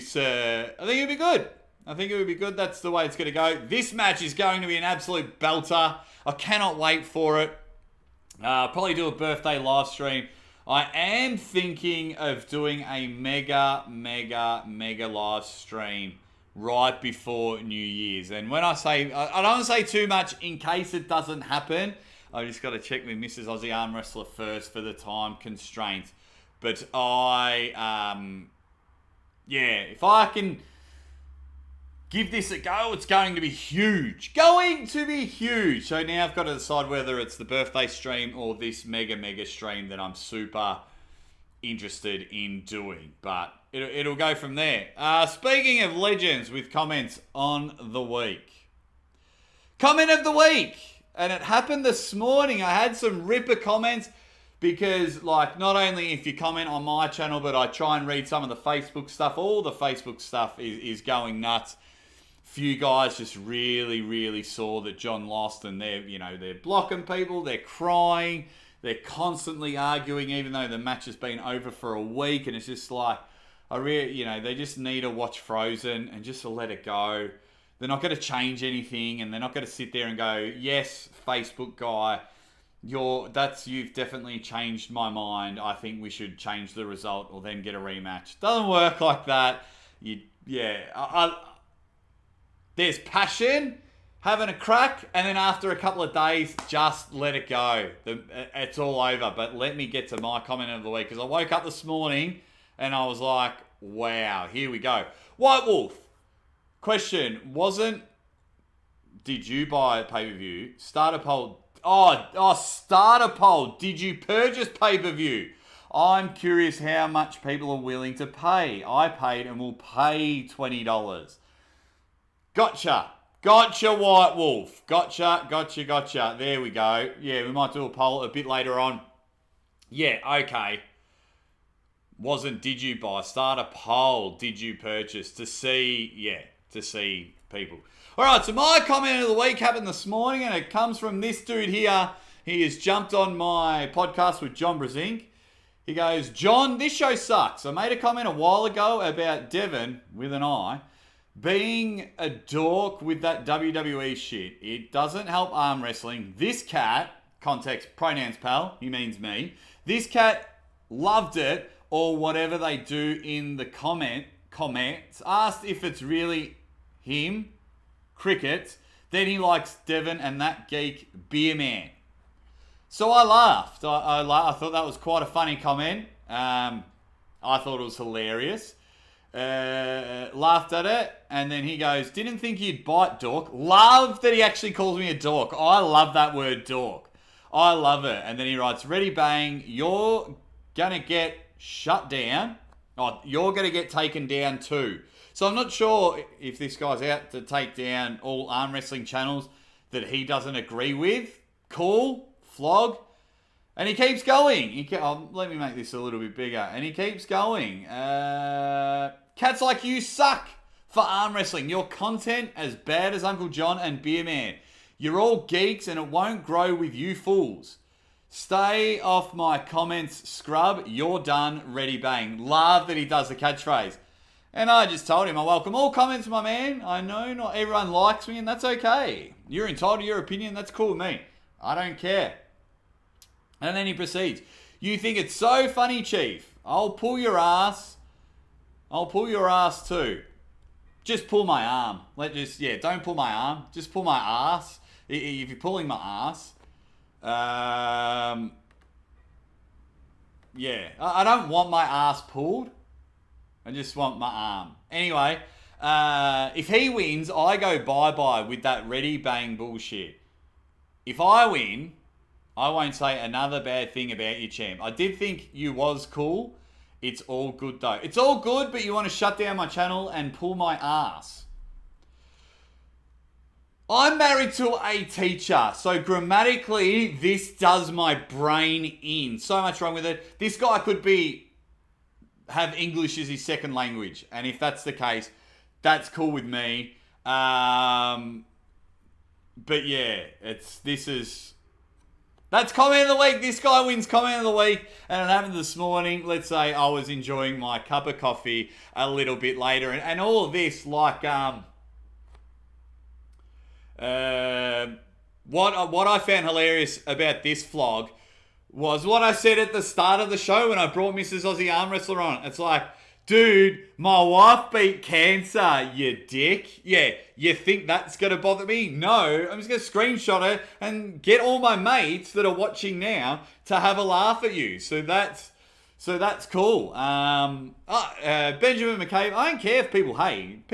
good. I think it would be good. That's the way it's going to go. This match is going to be an absolute belter. I cannot wait for it. Probably do a birthday live stream. I am thinking of doing a mega live stream right before New Year's. And when I say, I don't want to say too much in case it doesn't happen. I just got to check with Mrs. Aussie Arm Wrestler first for the time constraints. But if I can give this a go, it's going to be huge. So now I've got to decide whether it's the birthday stream or this mega stream that I'm super interested in doing. But it'll go from there. Speaking of legends with comments on the week. Comment of the week. And it happened this morning. I had some ripper comments because, not only if you comment on my channel, but I try and read some of the Facebook stuff. All the Facebook stuff is going nuts. Few guys just really saw that John lost, and they're blocking people, they're crying, they're constantly arguing, even though the match has been over for a week, and it's just like, they just need to watch Frozen and just to let it go. They're not going to change anything, and they're not going to sit there and go, yes, Facebook guy, you've definitely changed my mind. I think we should change the result or then get a rematch. Doesn't work like that. There's passion, having a crack, and then after a couple of days, just let it go. It's all over. But let me get to my comment of the week, because I woke up this morning and I was like, wow, here we go. White Wolf. Question, did you buy a pay-per-view? Starter poll. Starter poll. Did you purchase pay-per-view? I'm curious how much people are willing to pay. I paid and will pay $20. Gotcha, White Wolf. Gotcha. There we go. Yeah, we might do a poll a bit later on. Yeah, okay. Did you buy? Start a poll. Did you purchase? To see people. All right, so my comment of the week happened this morning, and it comes from this dude here. He has jumped on my podcast with John Brzenk. He goes, John, this show sucks. I made a comment a while ago about Devon, with an I, being a dork with that WWE shit. It doesn't help arm wrestling. This cat, context, pronouns pal, he means me. This cat loved it, or whatever they do in the comments. Asked if it's really him, cricket. Then he likes Devon and that geek Beer Man. So I laughed. I thought that was quite a funny comment. I thought it was hilarious. Laughed at it, and then he goes, didn't think you'd bite, dork. Love that he actually calls me a dork. I love that word, dork. I love it. And then he writes, ready bang, you're gonna get shut down. You're gonna get taken down too. So I'm not sure if this guy's out to take down all arm wrestling channels that he doesn't agree with. Cool, flog. And he keeps going. Let me make this a little bit bigger. And he keeps going. Cats like you suck for arm wrestling. Your content as bad as Uncle John and Beer Man. You're all geeks and it won't grow with you fools. Stay off my comments, scrub. You're done. Ready bang. Love that he does the catchphrase. And I just told him, I welcome all comments, my man. I know not everyone likes me, and that's okay. You're entitled to your opinion. That's cool with me. I don't care. And then he proceeds. You think it's so funny, Chief. I'll pull your ass. I'll pull your ass too. Just pull my arm. Don't pull my arm. Just pull my ass. If you're pulling my ass. I don't want my ass pulled. I just want my arm. Anyway, if he wins, I go bye-bye with that ready bang bullshit. If I win, I won't say another bad thing about you, champ. I did think you was cool. It's all good, though. It's all good, but you want to shut down my channel and pull my ass. I'm married to a teacher, so grammatically, this does my brain in. So much wrong with it. This guy could have English as his second language, and if that's the case, that's cool with me. But yeah, that's comment of the week. This guy wins comment of the week, and it happened this morning. Let's say I was enjoying my cup of coffee a little bit later, and all of this, like what I found hilarious about this vlog was what I said at the start of the show when I brought Mrs. Aussie Arm Wrestler on. It's like, dude, my wife beat cancer, you dick. Yeah, you think that's going to bother me? No, I'm just going to screenshot it and get all my mates that are watching now to have a laugh at you. So that's cool. Benjamin McCabe, I don't care if people hate.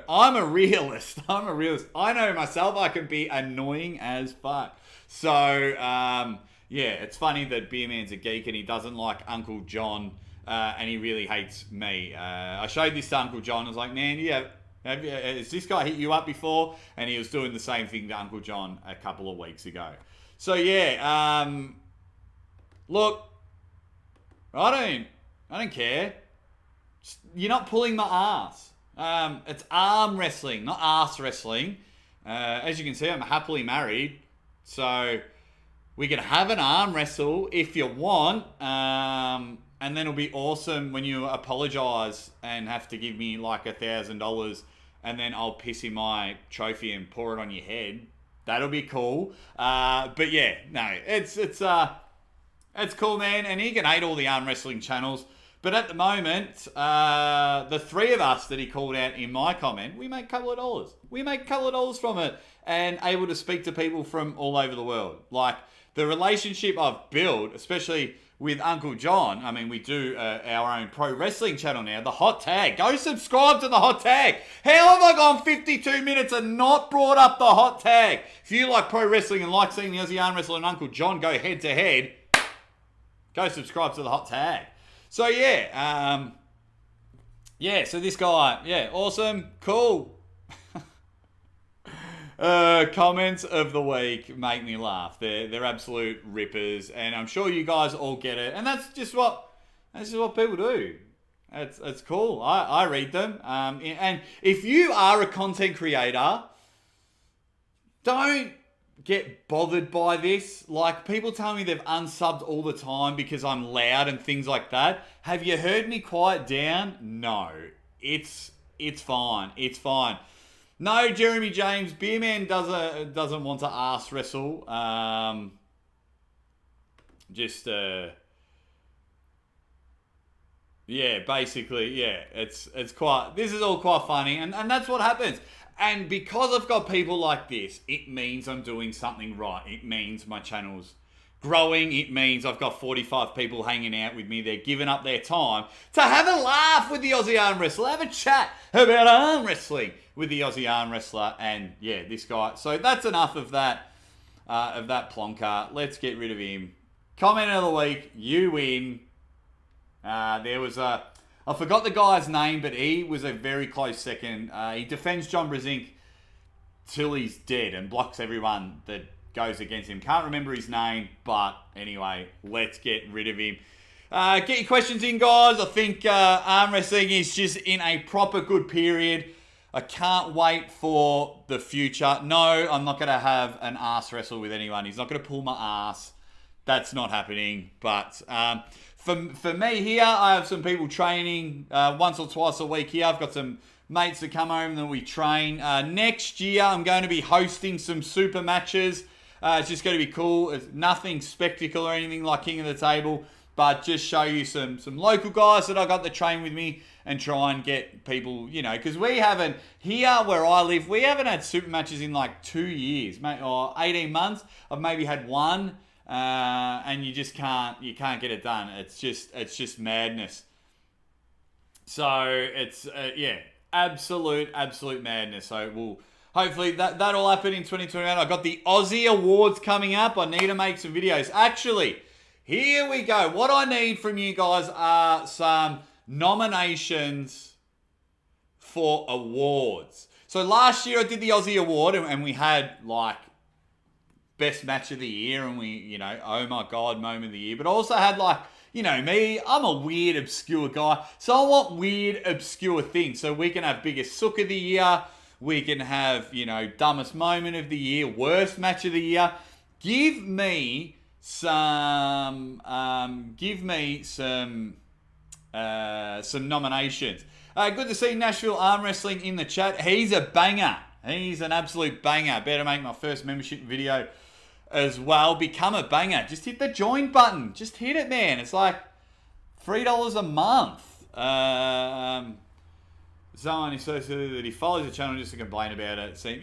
I'm a realist. I know myself, I can be annoying as fuck. So, it's funny that Beer Man's a geek and he doesn't like Uncle John and he really hates me. I showed this to Uncle John. I was like, man, has this guy hit you up before? And he was doing the same thing to Uncle John a couple of weeks ago. So, look, I don't care. You're not pulling my ass. It's arm wrestling, not ass wrestling. As you can see, I'm happily married. So we can have an arm wrestle if you want. And then it'll be awesome when you apologize and have to give me like $1,000 and then I'll piss in my trophy and pour it on your head. That'll be cool. But yeah, no, it's cool, man. And he can hate all the arm wrestling channels. But at the moment, the three of us that he called out in my comment, we make a couple of dollars. We make a couple of dollars from it and able to speak to people from all over the world. Like the relationship I've built, especially with Uncle John. I mean, we do our own pro wrestling channel now, the Hot Tag. Go subscribe to the Hot Tag. How have I gone 52 minutes and not brought up the Hot Tag? If you like pro wrestling and like seeing the Aussie Arm Wrestler and Uncle John go head to head, go subscribe to the Hot Tag. So so this guy, awesome, cool. Comments of the week make me laugh. They're absolute rippers, and I'm sure you guys all get it. And that's just what people do. It's cool. I read them. And if you are a content creator, don't get bothered by this. Like, people tell me they've unsubbed all the time because I'm loud and things like that. Have you heard me quiet down? No. It's fine. It's fine. No, Jeremy James, Beerman doesn't want to ass wrestle. It's quite, this is all quite funny, and that's what happens. And because I've got people like this, it means I'm doing something right. It means my channel's growing. It means I've got 45 people hanging out with me. They're giving up their time to have a laugh with the Aussie Arm Wrestler, have a chat about arm wrestling with the Aussie Arm Wrestler, and this guy. So that's enough of that plonker. Let's get rid of him. Comment of the week, you win. I forgot the guy's name, but he was a very close second. He defends John Brzenk till he's dead and blocks everyone that goes against him. Can't remember his name, but anyway, let's get rid of him. Get your questions in, guys. I think arm wrestling is just in a proper good period. I can't wait for the future. No, I'm not going to have an ass wrestle with anyone. He's not going to pull my ass. that's not happening. But for me here, I have some people training once or twice a week here. I've got some mates that come home and we train. Next year, I'm going to be hosting some super matches. It's just going to be cool. It's nothing spectacle or anything like King of the Table, but just show you some local guys that I got to train with me and try and get people, because we haven't, here where I live, we haven't had super matches in like 2 years, or 18 months. I've maybe had one, and you just can't get it done. It's just madness. So it's, absolute madness. So we'll, hopefully that'll happen in 2021. I got the Aussie Awards coming up. I need to make some videos. Actually, here we go. What I need from you guys are some nominations for awards. So last year I did the Aussie Award and we had like best match of the year and we, oh my God, moment of the year. But I also had like, me, I'm a weird, obscure guy. So I want weird, obscure things. So we can have biggest sook of the year. We can have, dumbest moment of the year, worst match of the year. Give me some nominations. Good to see Nashville Arm Wrestling in the chat. He's a banger. He's an absolute banger. Better make my first membership video as well. Become a banger. Just hit the join button. Just hit it, man. It's like $3 a month. Someone is so silly that he follows the channel just to complain about it. So,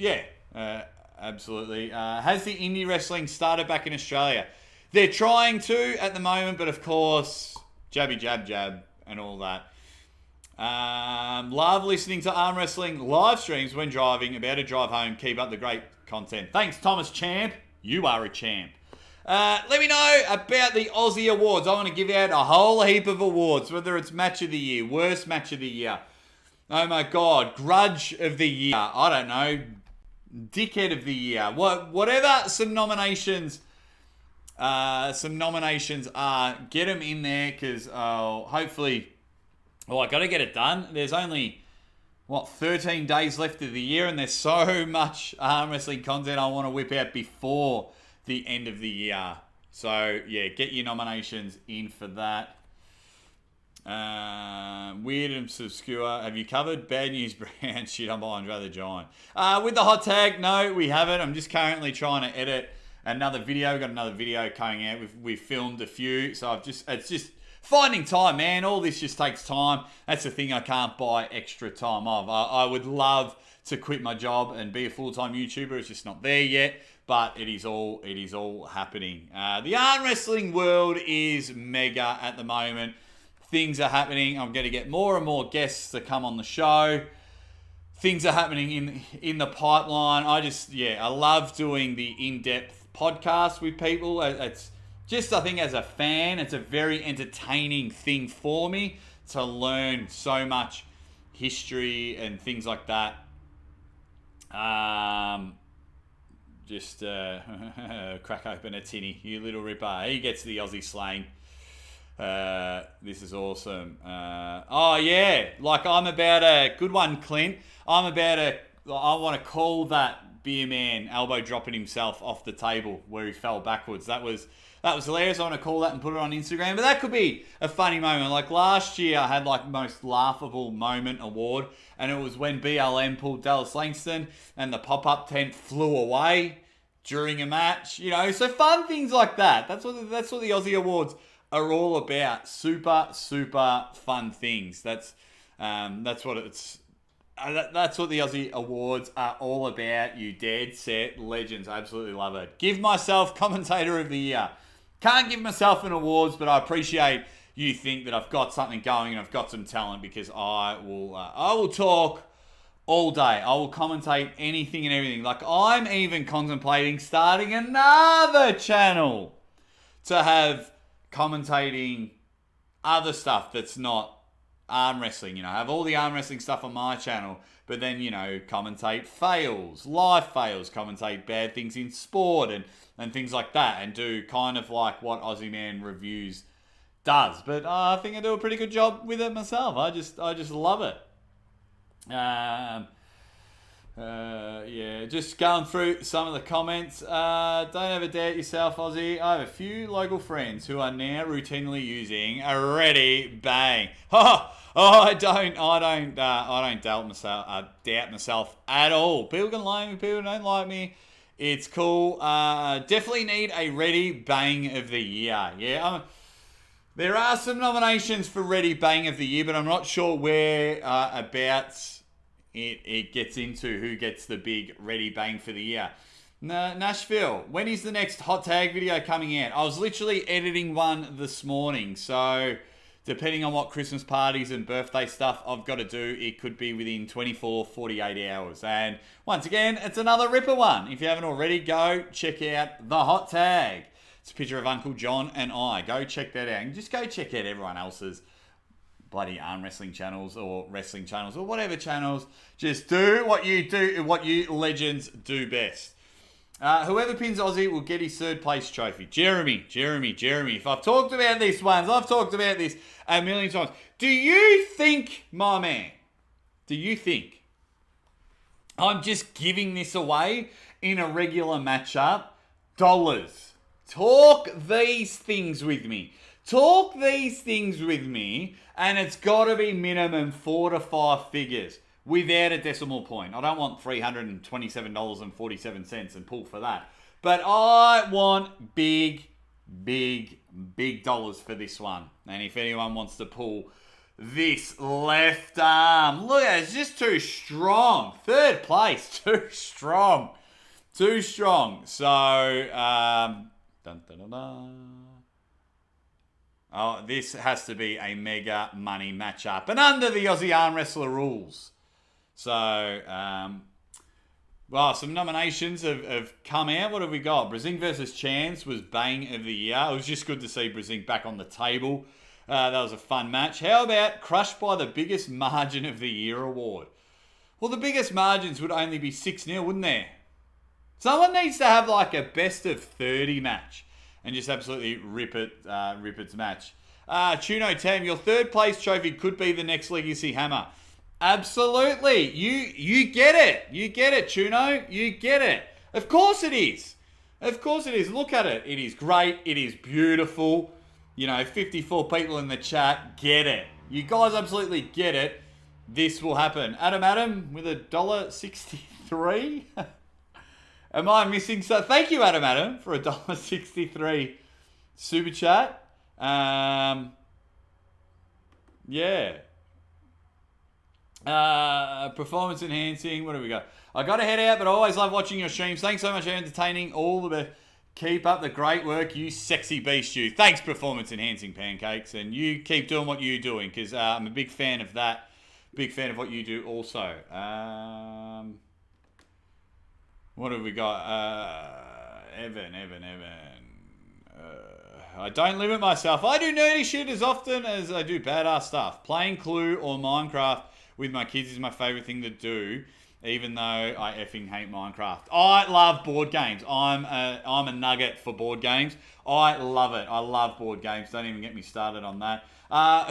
absolutely. Has the indie wrestling started back in Australia? They're trying to at the moment, but of course, jabby jab jab and all that. Love listening to arm wrestling live streams when driving. About to drive home. Keep up the great content. Thanks, Thomas Champ. You are a champ. Let me know about the Aussie Awards. I want to give out a whole heap of awards, whether it's match of the year, worst match of the year. Oh my God, grudge of the year. I don't know, dickhead of the year. Whatever some nominations are, get them in there because hopefully, I got to get it done. There's only 13 days left of the year, and there's so much arm wrestling content I want to whip out before the end of the year. So yeah, get your nominations in for that. Weird and obscure. Have you covered Bad News Brand? Shit, I'm behind Rather Giant. With the hot tag, no, we haven't. I'm just currently trying to edit another video. We've got another video coming out. We've filmed a few, so it's just finding time, man. All this just takes time. That's the thing. I can't buy extra time off. I would love to quit my job and be a full-time YouTuber. It's just not there yet, but it is all happening. The arm wrestling world is mega at the moment. Things are happening. I'm going to get more and more guests to come on the show. Things are happening in the pipeline. I love doing the in-depth podcast with people. It's just, I think as a fan, it's a very entertaining thing for me to learn so much history and things like that. Crack open a tinny, you little ripper. He gets the Aussie slang. This is awesome. Like I'm about a good one, Clint. I want to call that beer man elbow dropping himself off the table where he fell backwards. That was hilarious. I want to call that and put it on Instagram. But that could be a funny moment. Like last year, I had like most laughable moment award, and it was when BLM pulled Dallas Langston and the pop-up tent flew away during a match. So fun things like that. That's what the Aussie Awards are all about. Super, super fun things. That's what it's. That's what the Aussie Awards are all about. You dead set legends. I absolutely love it. Give myself Commentator of the Year. Can't give myself an awards, but I appreciate you think that I've got something going and I've got some talent, because I will talk all day. I will commentate anything and everything. Like I'm even contemplating starting another channel to have commentating other stuff that's not arm wrestling. I have all the arm wrestling stuff on my channel, but then, commentate fails, life fails, commentate bad things in sport and things like that, and do kind of like what Aussie Man Reviews does. But I think I do a pretty good job with it myself. I just love it. Yeah, just going through some of the comments. Don't ever doubt yourself, Aussie. I have a few local friends who are now routinely using a ready bang. I don't doubt myself at all. People can like me, people don't like me. It's cool. Definitely need a ready bang of the year. Yeah, there are some nominations for ready bang of the year, but I'm not sure where about it gets into who gets the big ready bang for the year. Nashville, when is the next hot tag video coming out? I was literally editing one this morning, so depending on what Christmas parties and birthday stuff I've got to do, it could be within 24, 48 hours. And once again, it's another ripper one. If you haven't already, go check out the hot tag. It's a picture of Uncle John and I. Go check that out. And just go check out everyone else's bloody arm wrestling channels or wrestling channels or whatever channels. Just do what you legends do best. Whoever pins Aussie will get his third place trophy. Jeremy. If I've talked about this once, I've talked about this a million times. Do you think, my man, I'm just giving this away in a regular matchup? Dollars. Talk these things with me. And it's got to be minimum 4 to 5 figures without a decimal point. I don't want $327.47 and pull for that. But I want big dollars for this one. And if anyone wants to pull this left arm, look at it, it's just too strong. Third place, too strong. So, oh, this has to be a mega money matchup. And under the Aussie Arm Wrestler rules. So, some nominations have come out. What have we got? Brzenk versus Chance was bang of the year. It was just good to see Brzenk back on the table. That was a fun match. How about crushed by the biggest margin of the year award? Well, the biggest margins would only be 6-0, wouldn't there? Someone needs to have like a best of 30 match and just absolutely rip its match. Chuno Tam, your third place trophy could be the next Legacy Hammer. Absolutely. You get it. You get it, Chuno. You get it. Of course it is. Look at it. It is great. It is beautiful. 54 people in the chat get it. You guys absolutely get it. This will happen. Adam with $1.63. Am I missing so? Thank you, Adam, for $1.63 super chat. Yeah. Performance enhancing. What do we got? I got to head out, but I always love watching your streams. Thanks so much for entertaining. All the best. Keep up the great work, you sexy beast, you. Thanks, performance enhancing pancakes, and you keep doing what you're doing because I'm a big fan of that. Big fan of what you do also. What have we got? Evan. I don't limit myself. I do nerdy shit as often as I do badass stuff. Playing Clue or Minecraft with my kids is my favourite thing to do, even though I effing hate Minecraft. I love board games. I'm a nugget for board games. I love it. I love board games. Don't even get me started on that.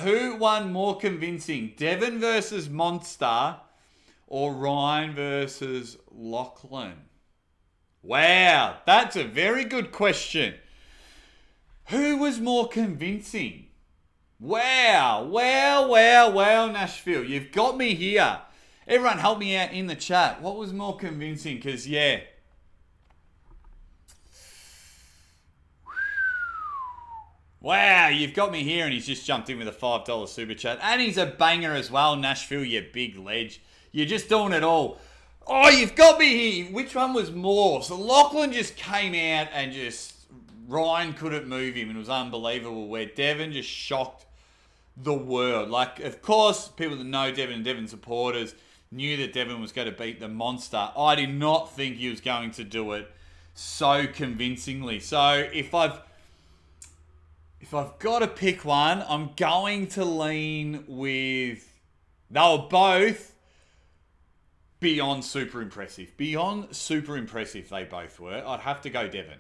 Who won more convincing? Devon versus Monster or Ryan versus Lachlan? Wow, that's a very good question. Who was more convincing? Wow, Nashville. You've got me here. Everyone help me out in the chat. What was more convincing? Because, yeah. Wow, you've got me here, and he's just jumped in with a $5 super chat. And he's a banger as well, Nashville, you big ledge. You're just doing it all. Oh, you've got me here. Which one was more? So Lachlan just came out and Ryan couldn't move him, and it was unbelievable, where Devon just shocked the world. Like, of course, people that know Devon and Devon supporters knew that Devon was going to beat the Monster. I did not think he was going to do it so convincingly. So if I've got to pick one, I'm going to lean with... They were both beyond super impressive. Beyond super impressive, they both were. I'd have to go Devon.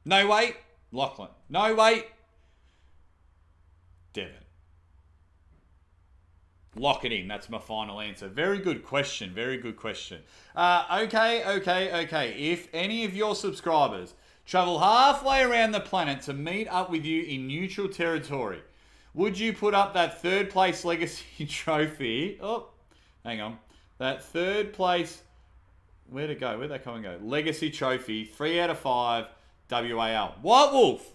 No wait, Lachlan. No wait, Devon. Lock it in. That's my final answer. Very good question. Very good question. Okay. If any of your subscribers travel halfway around the planet to meet up with you in neutral territory, would you put up that third place legacy trophy? Oh, hang on. That third place... Where'd it go? Where'd that come and go? Legacy trophy, 3 out of 5, WAL. White Wolf.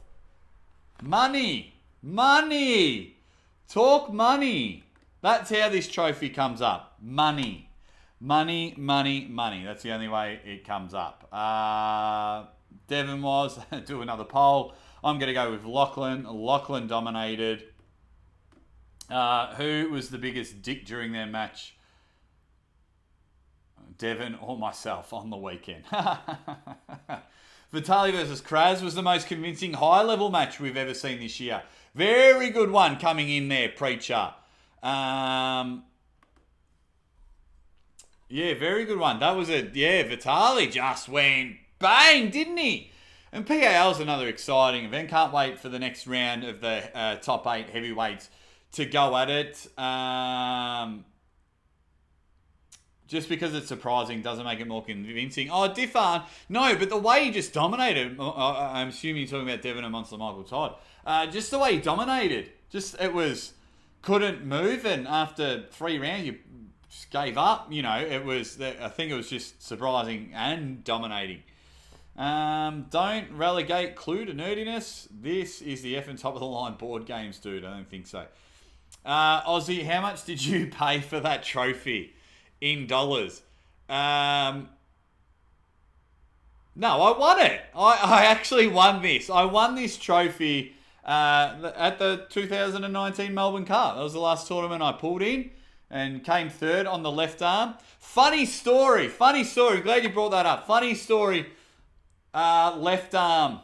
Money. Money. Talk money. That's how this trophy comes up. Money. Money, money, money. That's the only way it comes up. Devon was. Do another poll. I'm going to go with Lachlan. Lachlan dominated. Who was the biggest dick during their match? Devon or myself on the weekend. Vitaly versus Kraz was the most convincing high-level match we've ever seen this year. Very good one coming in there, Preacher. Yeah, very good one. That was Vitaly just went bang, didn't he? And PAL's another exciting event. Can't wait for the next round of the top 8 heavyweights to go at it. Just because it's surprising doesn't make it more convincing. Oh, Diffan. No, but the way he just dominated, I'm assuming you're talking about Devon and Monster Michael Todd. Just the way he dominated. Couldn't move, and after 3 rounds, you just gave up. You know, I think it was just surprising and dominating. Don't relegate Clue to nerdiness. This is the effing top of the line board games, dude. I don't think so. Aussie, how much did you pay for that trophy? In dollars. No, I won it. I actually won this. I won this trophy at the 2019 Melbourne Cup. That was the last tournament I pulled in and came third on the left arm. Funny story. Glad you brought that up. Funny story. Left arm.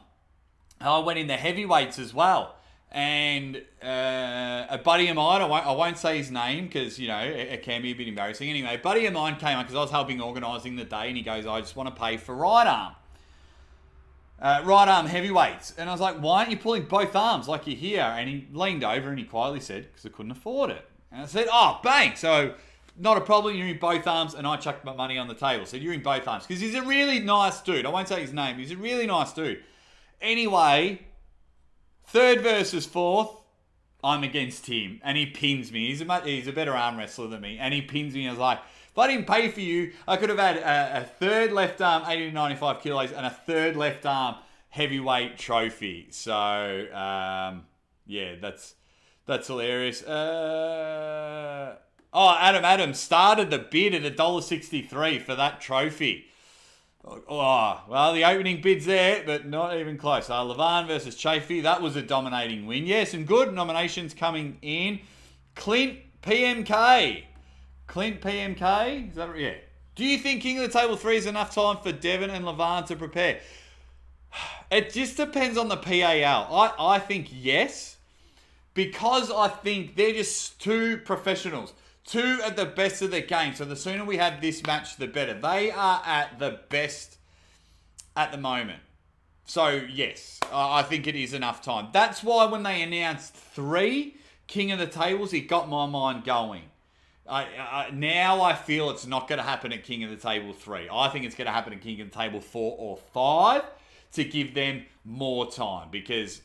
I went in the heavyweights as well. And a buddy of mine, I won't say his name because, you know, it can be a bit embarrassing. Anyway, a buddy of mine came up because I was helping organising the day, and he goes, I just want to pay for right arm heavyweights. And I was like, why aren't you pulling both arms like you're here? And he leaned over and he quietly said, because I couldn't afford it. And I said, oh, bang. So not a problem, you're in both arms. And I chucked my money on the table. Said, you're in both arms. Because he's a really nice dude. I won't say his name. He's a really nice dude. Anyway... Third versus fourth, I'm against him, and he pins me. He's a better arm wrestler than me, and he pins me. I was like, if I didn't pay for you, I could have had a third left arm, 80 to 95 kilos, and a third left arm heavyweight trophy. So, yeah, that's hilarious. Adam Adams started the bid at $1.63 for that trophy. Oh, well, the opening bid's there, but not even close. Levan versus Chafee, that was a dominating win. Yeah, some good nominations coming in. Clint PMK. Is that right? Yeah. Do you think King of the Table 3 is enough time for Devon and Levan to prepare? It just depends on the PAL. I think yes, because I think they're just two professionals. Two at the best of their game. So the sooner we have this match, the better. They are at the best at the moment. So, yes, I think it is enough time. That's why when they announced 3 King of the Tables, it got my mind going. Now I feel it's not going to happen at King of the Table 3. I think it's going to happen at King of the Table 4 or 5 to give them more time. Because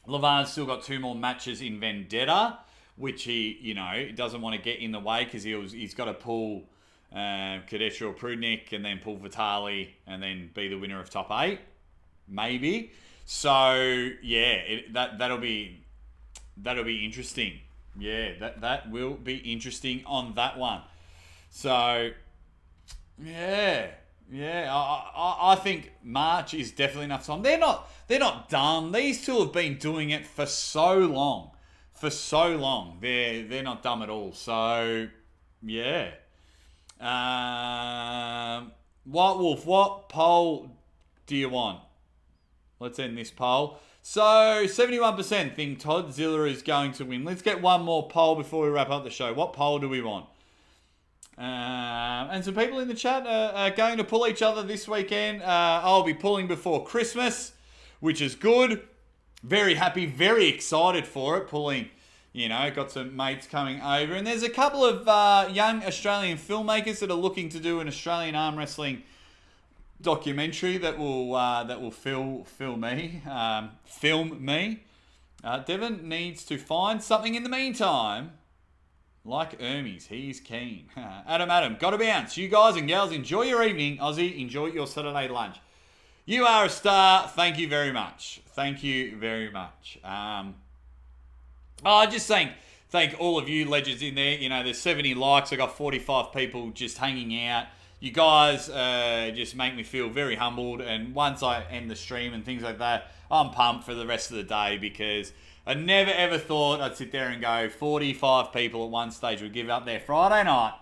Levan's still got 2 more matches in Vendetta, which he, you know, doesn't want to get in the way because he's got to pull Kadesh or Prudnik and then pull Vitaly and then be the winner of top 8, maybe. So yeah, that'll be interesting. Yeah, that will be interesting on that one. So yeah. I think March is definitely enough time. They're not done. These two have been doing it for so long. They're not dumb at all. So, yeah. White Wolf, what poll do you want? Let's end this poll. So, 71% think Toddzilla is going to win. Let's get one more poll before we wrap up the show. What poll do we want? And some people in the chat are going to pull each other this weekend. I'll be pulling before Christmas, which is good. Very happy, very excited for it. Pulling, You know, got some mates coming over. And there's a couple of young Australian filmmakers that are looking to do an Australian arm wrestling documentary that will film me. Devon needs to find something in the meantime. Like Hermes, he's keen. Adam, gotta bounce. You guys and gals, enjoy your evening. Aussie, enjoy your Saturday lunch. You are a star. Thank you very much. Thank you very much. Just saying, thank all of you legends in there. You know, there's 70 likes. I got 45 people just hanging out. You guys just make me feel very humbled. And once I end the stream and things like that, I'm pumped for the rest of the day because I never ever thought I'd sit there and go 45 people at one stage would give up their Friday night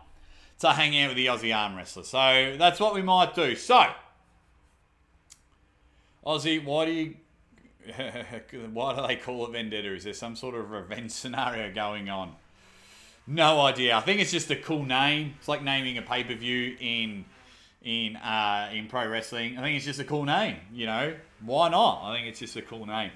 to hang out with the Aussie arm wrestler. So that's what we might do. So, Aussie, why do they call it Vendetta? Is there some sort of revenge scenario going on? No idea. I think it's just a cool name. It's like naming a pay-per-view in pro wrestling. I think it's just a cool name. You know, why not? I think it's just a cool name.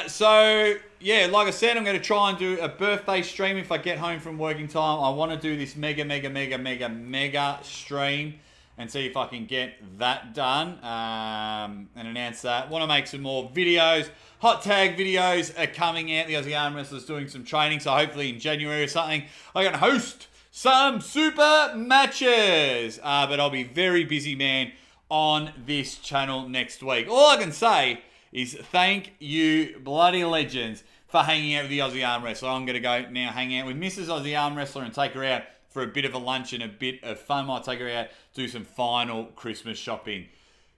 So, yeah, like I said, I'm going to try and do a birthday stream if I get home from working time. I want to do this mega stream and see if I can get that done and announce that. Want to make some more videos. Hot tag videos are coming out. The Aussie Arm Wrestlers doing some training, so hopefully in January or something, I can host some super matches. But I'll be very busy, man, on this channel next week. All I can say is thank you, bloody legends, for hanging out with the Aussie Arm Wrestler. I'm going to go now hang out with Mrs. Aussie Arm Wrestler and take her out for a bit of a lunch and a bit of fun. Might take her out, do some final Christmas shopping.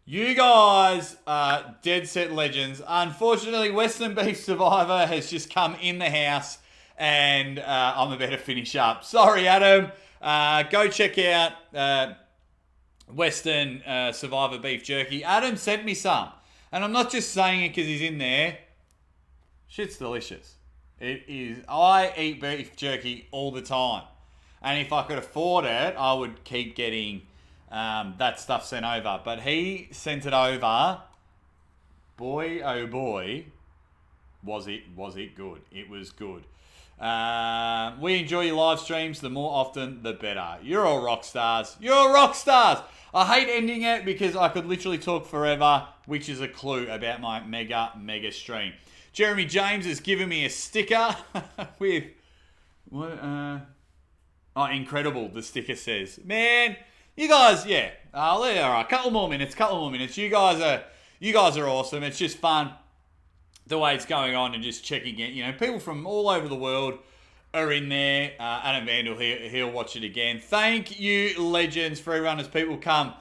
You guys are dead set legends. Unfortunately, Western Beef Survivor has just come in the house and I'm about to finish up. Sorry, Adam. Go check out Western Survivor Beef Jerky. Adam sent me some. And I'm not just saying it because he's in there. Shit's delicious. It is. I eat beef jerky all the time. And if I could afford it, I would keep getting that stuff sent over. But he sent it over. Boy, oh boy, was it good. It was good. We enjoy your live streams. The more often, the better. You're all rock stars. You're rock stars. I hate ending it because I could literally talk forever, which is a clue about my mega stream. Jeremy James has given me a sticker with what? Incredible. The sticker says, "Man, you guys, yeah. All right, couple more minutes. You guys are awesome. It's just fun the way it's going on and just checking it. You know, people from all over the world are in there. Adam Vandal, he'll watch it again. Thank you, legends, for everyone as people come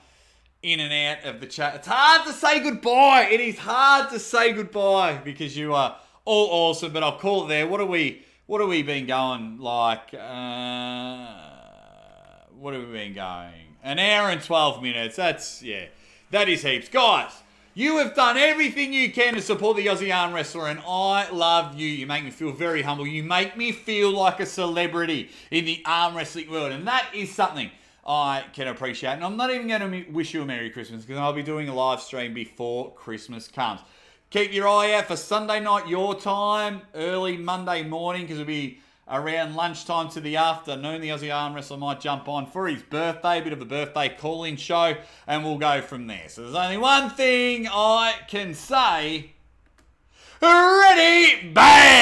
in and out of the chat. It's hard to say goodbye. It is hard to say goodbye because you are all awesome, but I'll call it there. What have we been going like? What have we been going? An hour and 12 minutes. That is heaps. Guys, you have done everything you can to support the Aussie Arm Wrestler, and I love you. You make me feel very humble. You make me feel like a celebrity in the arm wrestling world, and that is something I can appreciate. And I'm not even going to wish you a Merry Christmas because I'll be doing a live stream before Christmas comes. Keep your eye out for Sunday night your time, early Monday morning, because it'll be around lunchtime to the afternoon. The Aussie Arm Wrestler might jump on for his birthday, a bit of a birthday call-in show, and we'll go from there. So there's only one thing I can say. Ready, bang!